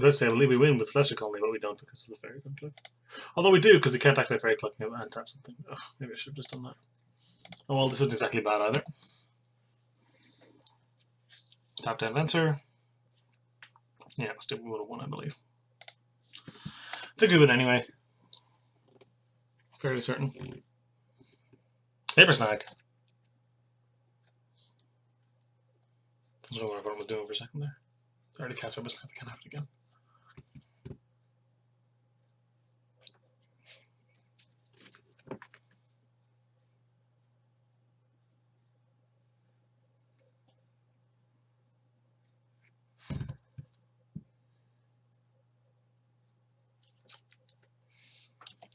I say, I believe we win with Celestial Colony, but we don't because of the Fairy Club. Although we do, because they can't activate Fairy Club and tap something. Ugh, maybe I should have just done that. Oh well, this isn't exactly bad either. Tap down Venser. Yeah, still we would have won, I believe. I think we would anyway. Fairly certain. Paper Snag. I don't know what everyone was doing for a second there. I already cast Paper Snag, they can't have it again.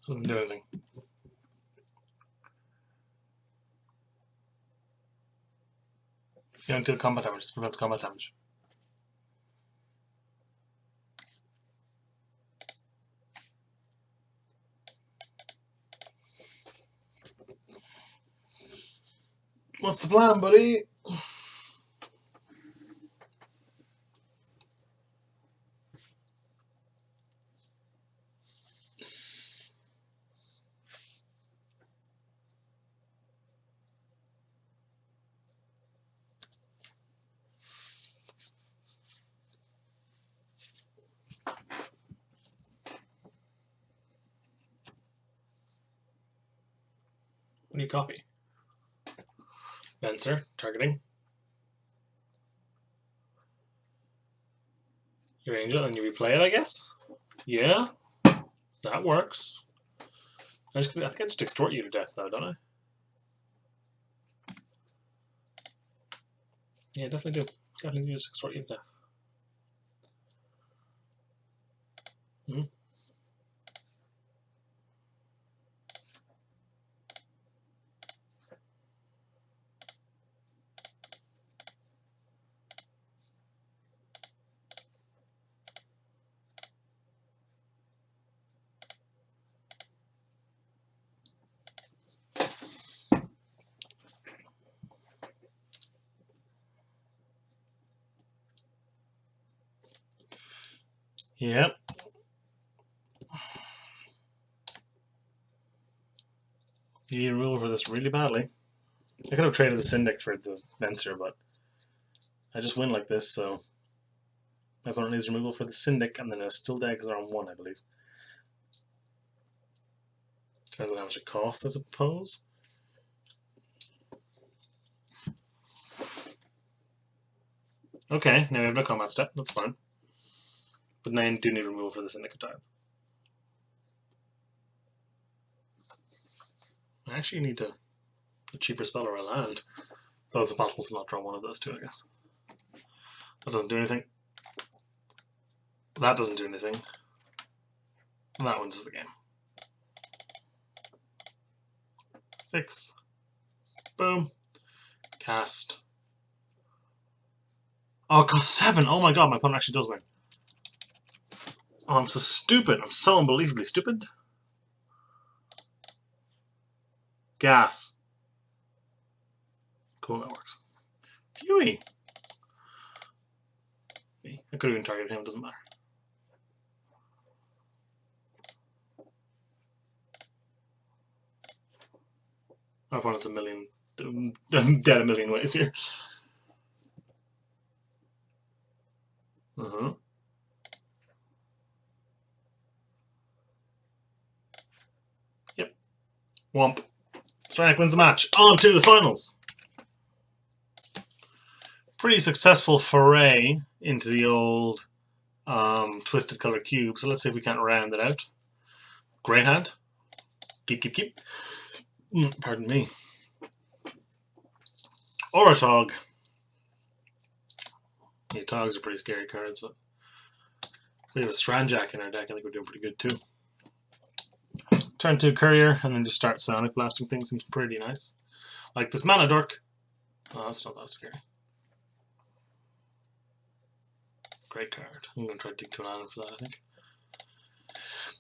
Doesn't do anything. You don't deal combat damage, it prevents combat damage. What's the plan, buddy? What do you copy? Venser, targeting. Your Angel, and you replay it, I guess? Yeah, that works. I think I just extort you to death, though, don't I? Yeah, definitely do. Definitely just extort you to death. Mm-hmm. Yep. You need a rule for this really badly. I could have traded the Syndic for the Venser, but I just win like this, so my opponent needs removal for the Syndic, and then a still dead because they're on 1, I believe. Depends on how much it costs, I suppose. Okay, now we have no combat step, that's fine. But now you do need removal for the Syndicate Tides. I actually need a cheaper spell or a land. Though it's possible to not draw one of those two, I guess. That doesn't do anything. That doesn't do anything. And that wins the game. 6. Boom. Cast. Oh, it costs 7. Oh my god, my opponent actually does win. Oh, I'm so stupid. I'm so unbelievably stupid. Gas. Cool, that works. Phewie. I could have even targeted him, doesn't matter. My opponent's a million. Dead a million ways here. Yep. Womp. Strike wins the match. On to the finals. Pretty successful foray into the old twisted color cube. So let's see if we can't round it out. Great hand. Keep. Pardon me. Or a Tog. Yeah, Togs are pretty scary cards, but if we have a Strandjack in our deck, I think we're doing pretty good too. Turn 2 Courier, and then just start Sonic Blasting things. Seems pretty nice. Like this Mana Dork. Oh, that's not that scary. Great card. I'm going to try to dig to an island for that, I think.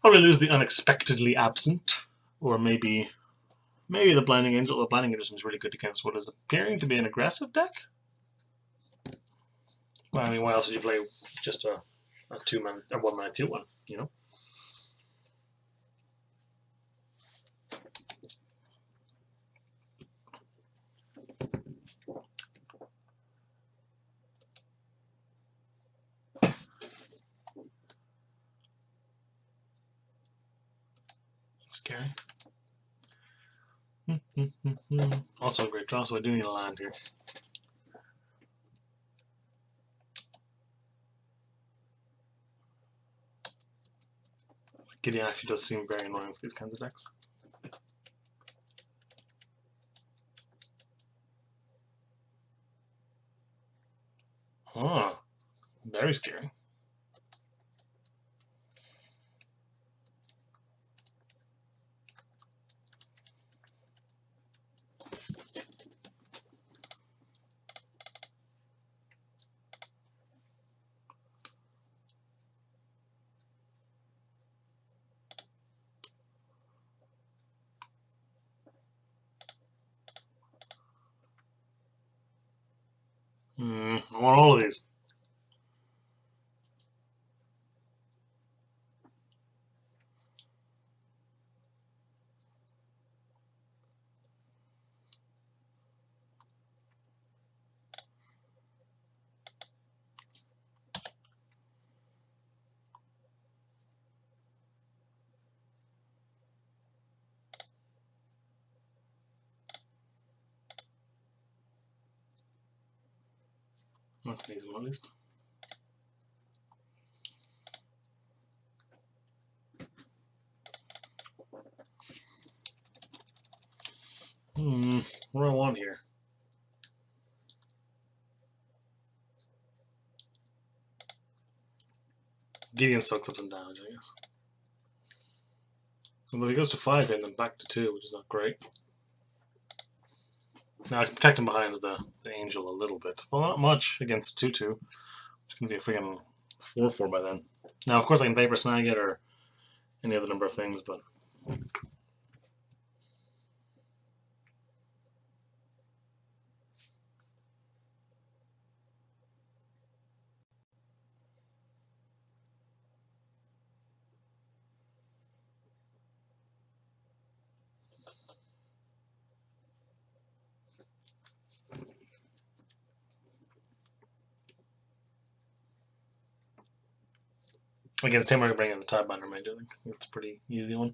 Probably lose the Unexpectedly Absent. Or maybe the Blinding Angel. The Blinding Angel seems really good against what is appearing to be an aggressive deck. Well, I mean, why else would you play just a 2-man, a 1-mana 2-1, you know? Scary. Also a great draw, so I do need a land here. Gideon actually does seem very annoying for these kinds of decks. Huh. Very scary. I want all of these. That's an easy one at least. What do I want here? Gideon sucks up some damage, I guess. Although he goes to 5 and then back to 2, which is not great. Now I can protect him behind the angel a little bit. Well, not much against 2-2. It's going to be a freaking 4-4 by then. Now, of course, I can Vapor Snag it or any other number of things, but... Against him, I can bring in the Tidebinder Mage, I think. It's a pretty easy one.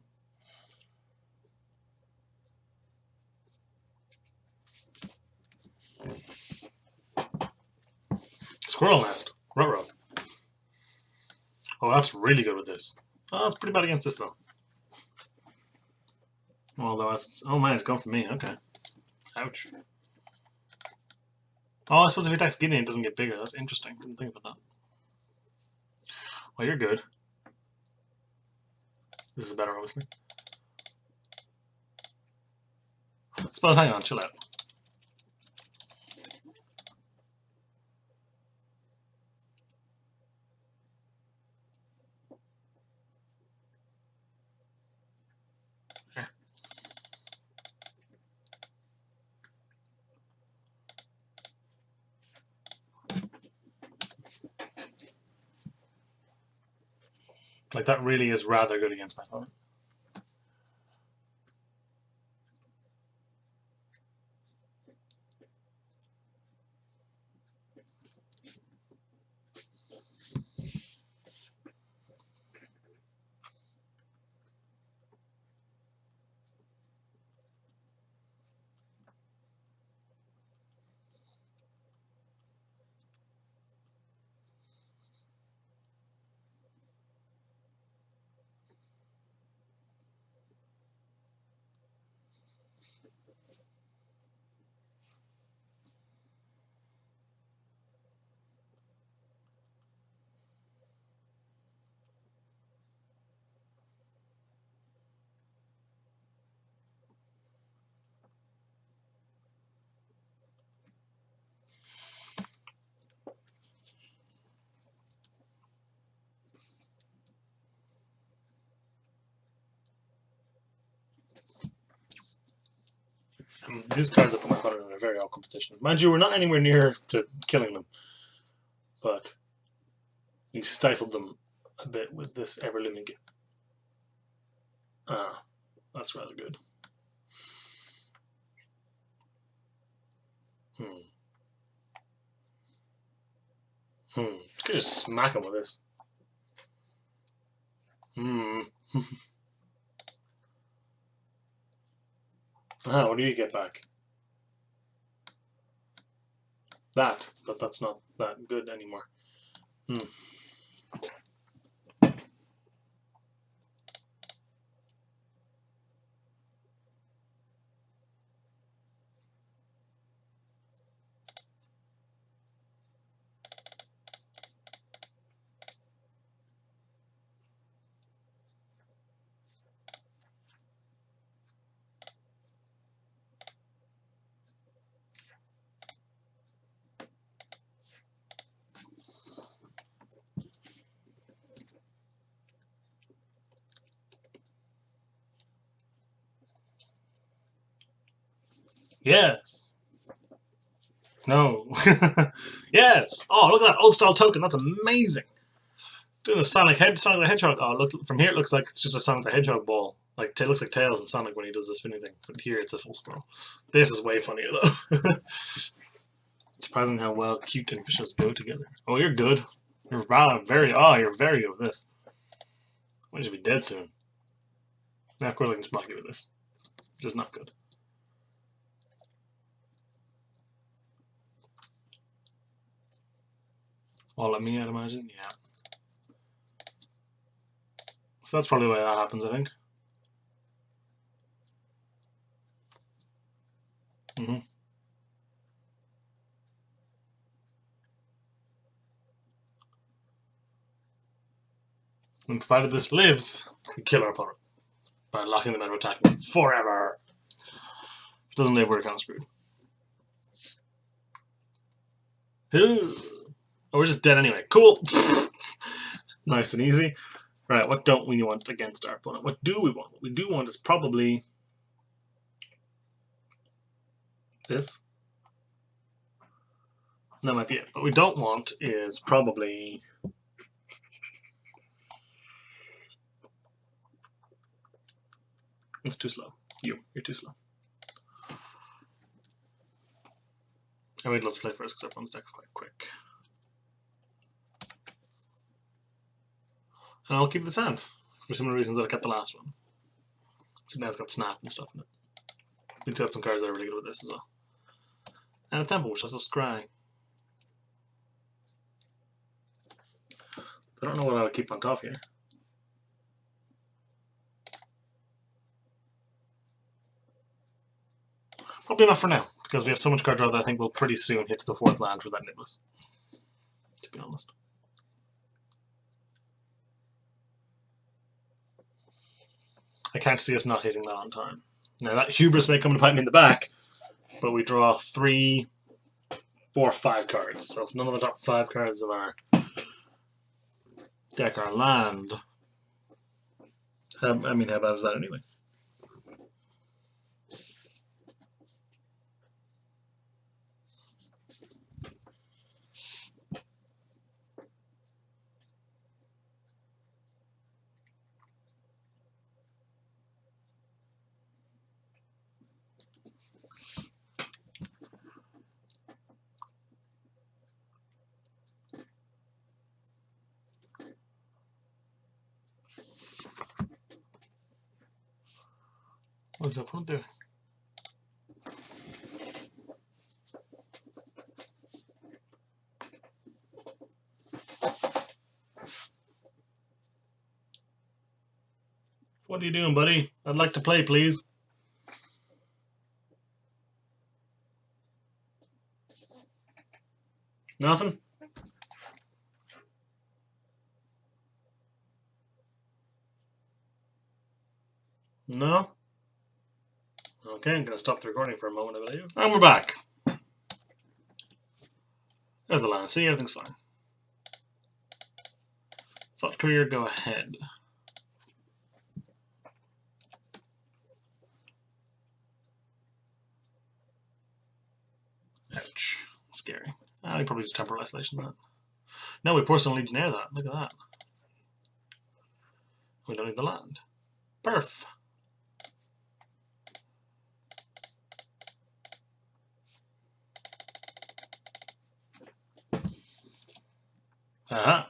Squirrel Nest. Ruh-roh. Oh, that's really good with this. Oh, that's pretty bad against this, though. Although that's... Oh, man, it's gone for me. Okay. Ouch. Oh, I suppose if he attacks Gideon, it doesn't get bigger. That's interesting. Didn't think about that. Well, you're good. This is better, obviously. Suppose, hang on, chill out. Like, that really is rather good against my opponent. These cards up in my corner are in a very awkward position. Mind you, we're not anywhere near to killing them, but we've stifled them a bit with this ever-looming gift. Ah, that's rather good. Could just smack him with this. What do you get back? That, but that's not that good anymore. Yes. No. Yes. Oh, look at that old style token. That's amazing. Doing the Sonic the Hedgehog. Oh, look, from here it looks like it's just a Sonic the Hedgehog ball. Like it looks like Tails and Sonic when he does the spinning thing. But here it's a full scroll. This is way funnier though. It's surprising how well cute and fishes go together. Oh, you're good. You're very good with this. I should be dead soon. Now, of course, I can just mock you with this, which is not good. All at me, I'd imagine. Yeah. So that's probably why that happens, I think. And provided this lives, we kill our opponent by locking them out of attacking forever. If it doesn't live, we're kind of screwed. Oh, we're just dead anyway. Cool. Nice and easy. Right, what don't we want against our opponent? What do we want? What we do want is probably this. That might be it. What we don't want is probably it's too slow. You're too slow. I would love to play first because everyone's deck's quite quick. And I'll keep this hand for similar reasons that I kept the last one. So now it's got snap and stuff in it. It's got some cards that are really good with this as well. And a temple, which has a scry. I don't know what I would keep on top here. Probably not for now, because we have so much card draw that I think we'll pretty soon hit to the 4th land for that Niblis. To be honest. I can't see us not hitting that on time. Now that hubris may come to bite me in the back, but we draw 3, 4, 5 cards. So if none of the top 5 cards of our deck are land, how bad is that anyway? What's the opponent doing? What are you doing, buddy? I'd like to play, please. Nothing? No? Okay, I'm going to stop the recording for a moment, I believe. And we're back. There's the line. See, everything's fine. Thought career, go ahead. we probably just Temporal Isolation that. No, we Porcelain Legionnaire that. Look at that. We don't need the land. Perf. Uh-huh.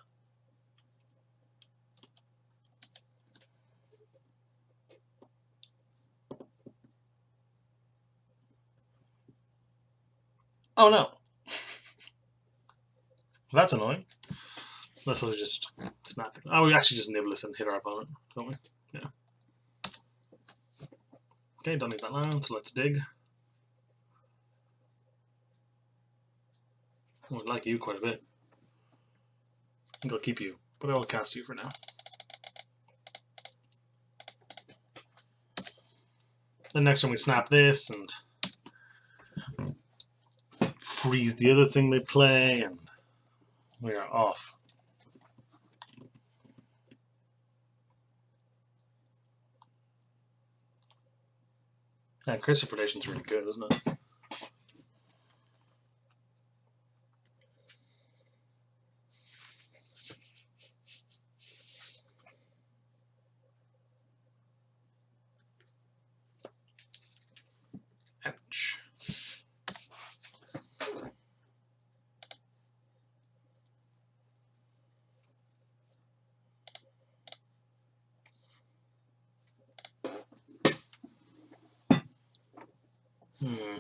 Oh no. That's annoying. Let's also just snap it. Oh, we actually just nibble this and hit our opponent, don't we? Yeah. Okay, don't need that land, so let's dig. I would like you quite a bit. I think I'll keep you, but I will cast you for now. Then next time we snap this and freeze the other thing they play, and we are off. Yeah, Crystal Predation's really good, isn't it? Ouch. Hmm.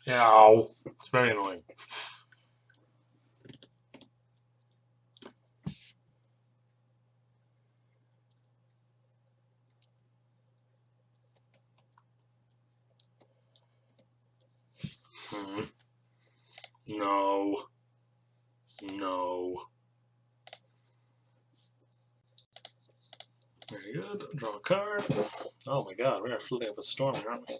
Ow. It's very annoying. Hmm. No. No. Very good. Draw a card. Oh my god, we are floating up a storm here, aren't we?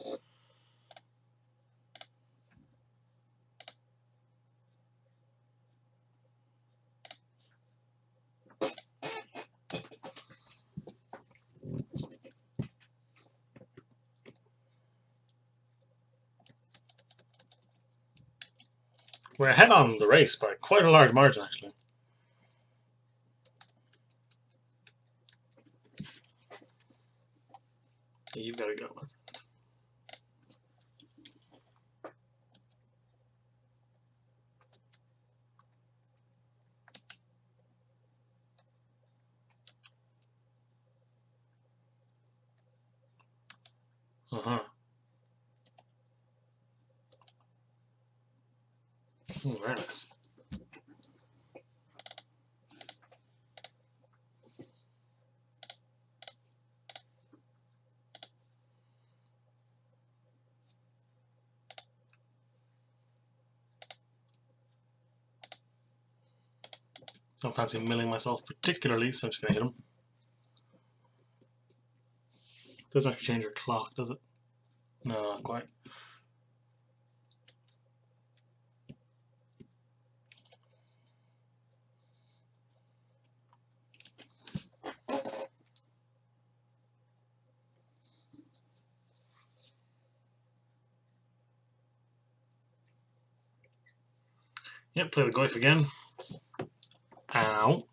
We're ahead on the race by quite a large margin, actually. Yeah, you've got to go, man. Uh-huh. Very nice. Don't fancy milling myself particularly, so I'm just going to hit him. Doesn't actually change your clock, does it? No, not quite. Yep, play the Goyf again. Ow.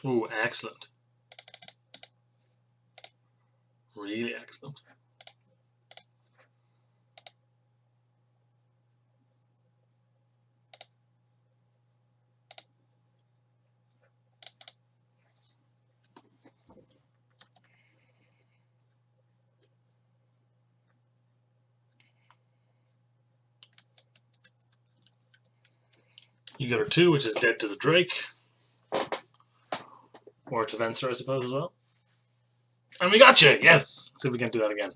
Ooh, excellent. Really excellent. You got her 2, which is dead to the Drake. Or to Venser, I suppose, as well. And we got you! Yes! Let's see if we can do that again.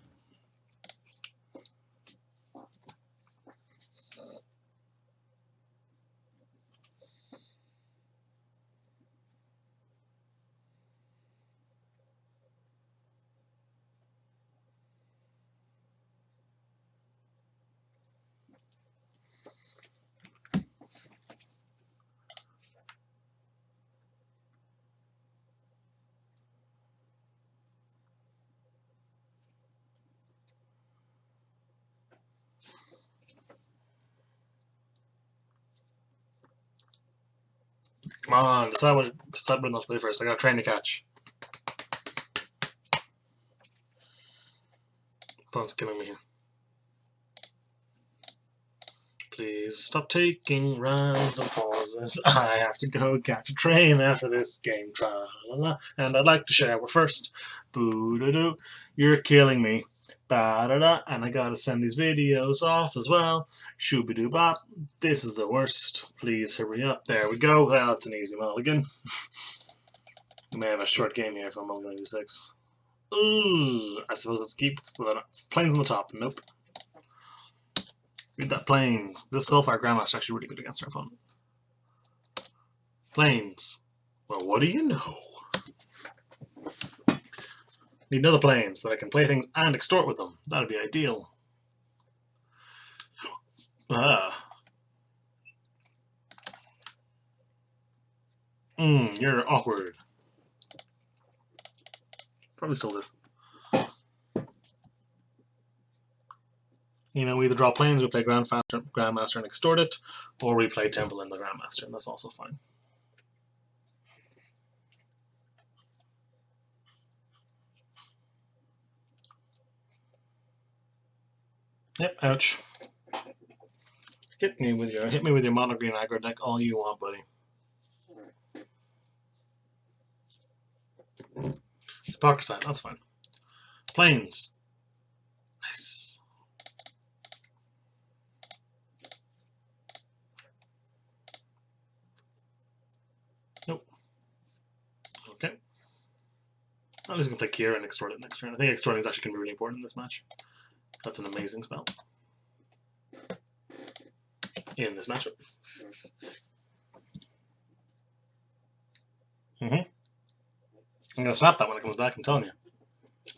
Come on, decide what to play first. I got a train to catch. Opponent's killing me here. Please stop taking random pauses. I have to go catch a train after this game. Tra-la-la. And I'd like to share with first. Boo-doo-doo. You're killing me. Ba-da-da. And I gotta send these videos off as well. Shooby-doo-bop. This is the worst. Please hurry up. There we go. That's an easy mulligan. We may have a short game here if I'm only 96. Ooh, I suppose let's keep planes on the top. Nope. Read that planes. This Sulfire Grandmaster is actually really good against our opponent. Planes. Well, what do you know? Need another planes that I can play things and extort with them. That'd be ideal. You're awkward. Probably still this. You know, we either draw planes, we play Grandmaster and extort it, or we play Temple in the Grandmaster, and that's also fine. Yep, ouch. Hit me with your mono green aggro deck all you want, buddy. Hypocrisy, that's fine. Planes. Nice. Nope. Okay. At least we can play Kira and extort it next turn. I think extorting is actually going to be really important in this match. That's an amazing spell. In this matchup. I'm going to snap that when it comes back, I'm telling you.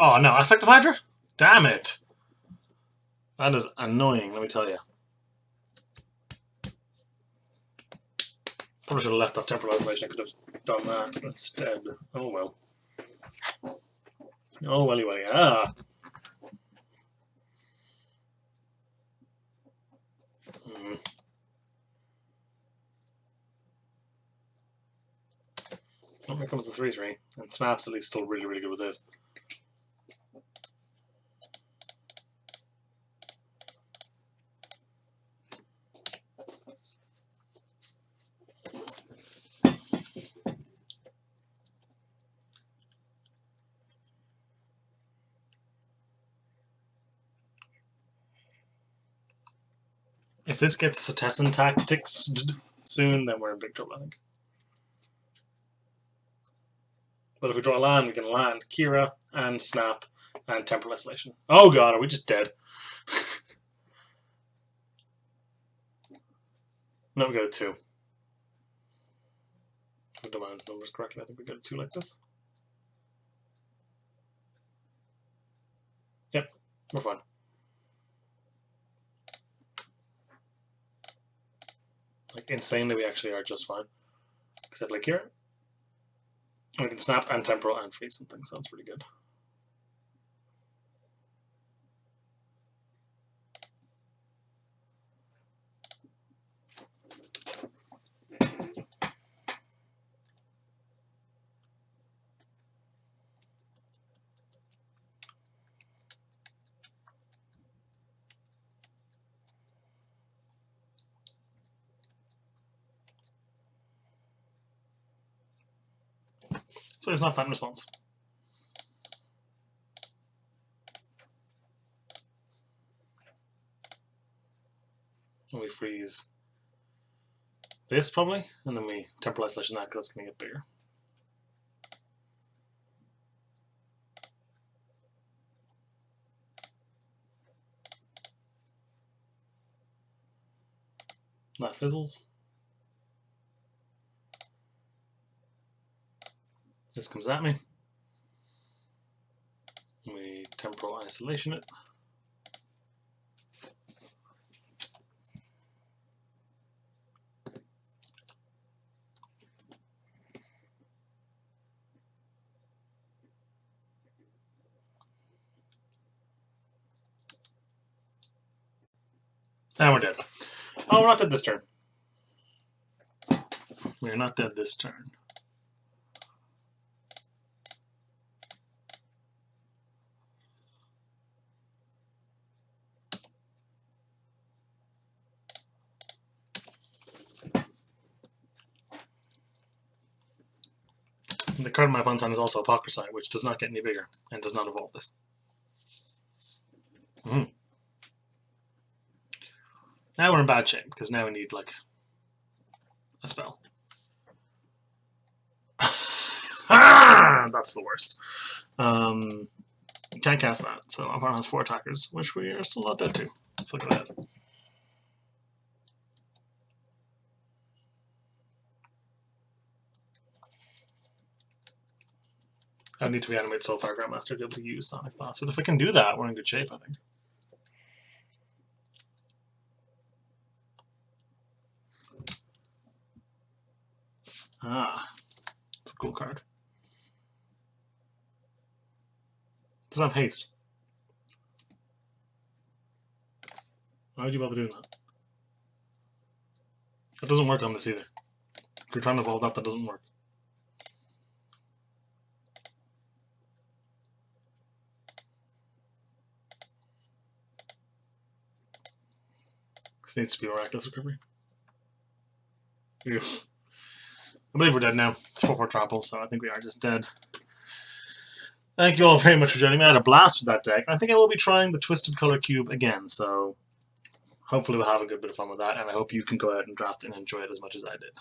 Oh no, Aspect of Hydra? Damn it! That is annoying, let me tell you. Probably should have left off Temporal Isolation. I could have done that instead. Oh well. Oh welly welly. Ah! Oh, here comes the 3-3. And Snap's at least still really, really good with this. If this gets Setessan tactics soon, then we're in big trouble, I think. But if we draw a land, we can land Kira and Snap and Temporal Isolation. Oh god, are we just dead? No, we got a 2. If I do my numbers correctly, I think we got a 2 like this. Yep, we're fine. Like, insanely, we actually are just fine. Except like here. We can snap and temporal and freeze something, so that's pretty good. So it's not that response. And we freeze this probably, and then we temporal isolation that because that's going to get bigger. That fizzles. This comes at me. We temporal isolation it. And we're dead. Oh, we're not dead this turn. We're not dead this turn. The card in my opponent's hand is also Apocryphite, which does not get any bigger and does not evolve this. Now we're in bad shape because now we need like a spell. That's the worst. Can't cast that, so our opponent has 4 attackers, which we are still not dead to. Let's look at that. I need to reanimate Soulfire Grandmaster to be able to use Sonic Blast, but if I can do that, we're in good shape, I think. It's a cool card. Doesn't have haste. Why would you bother doing that? That doesn't work on this either. If you're trying to evolve that doesn't work. This needs to be Miraculous Recovery. Ew. I believe we're dead now. It's 4/4 trample, so I think we are just dead. Thank you all very much for joining me. I had a blast with that deck. I think I will be trying the Twisted Color Cube again, so hopefully we'll have a good bit of fun with that, and I hope you can go out and draft it and enjoy it as much as I did.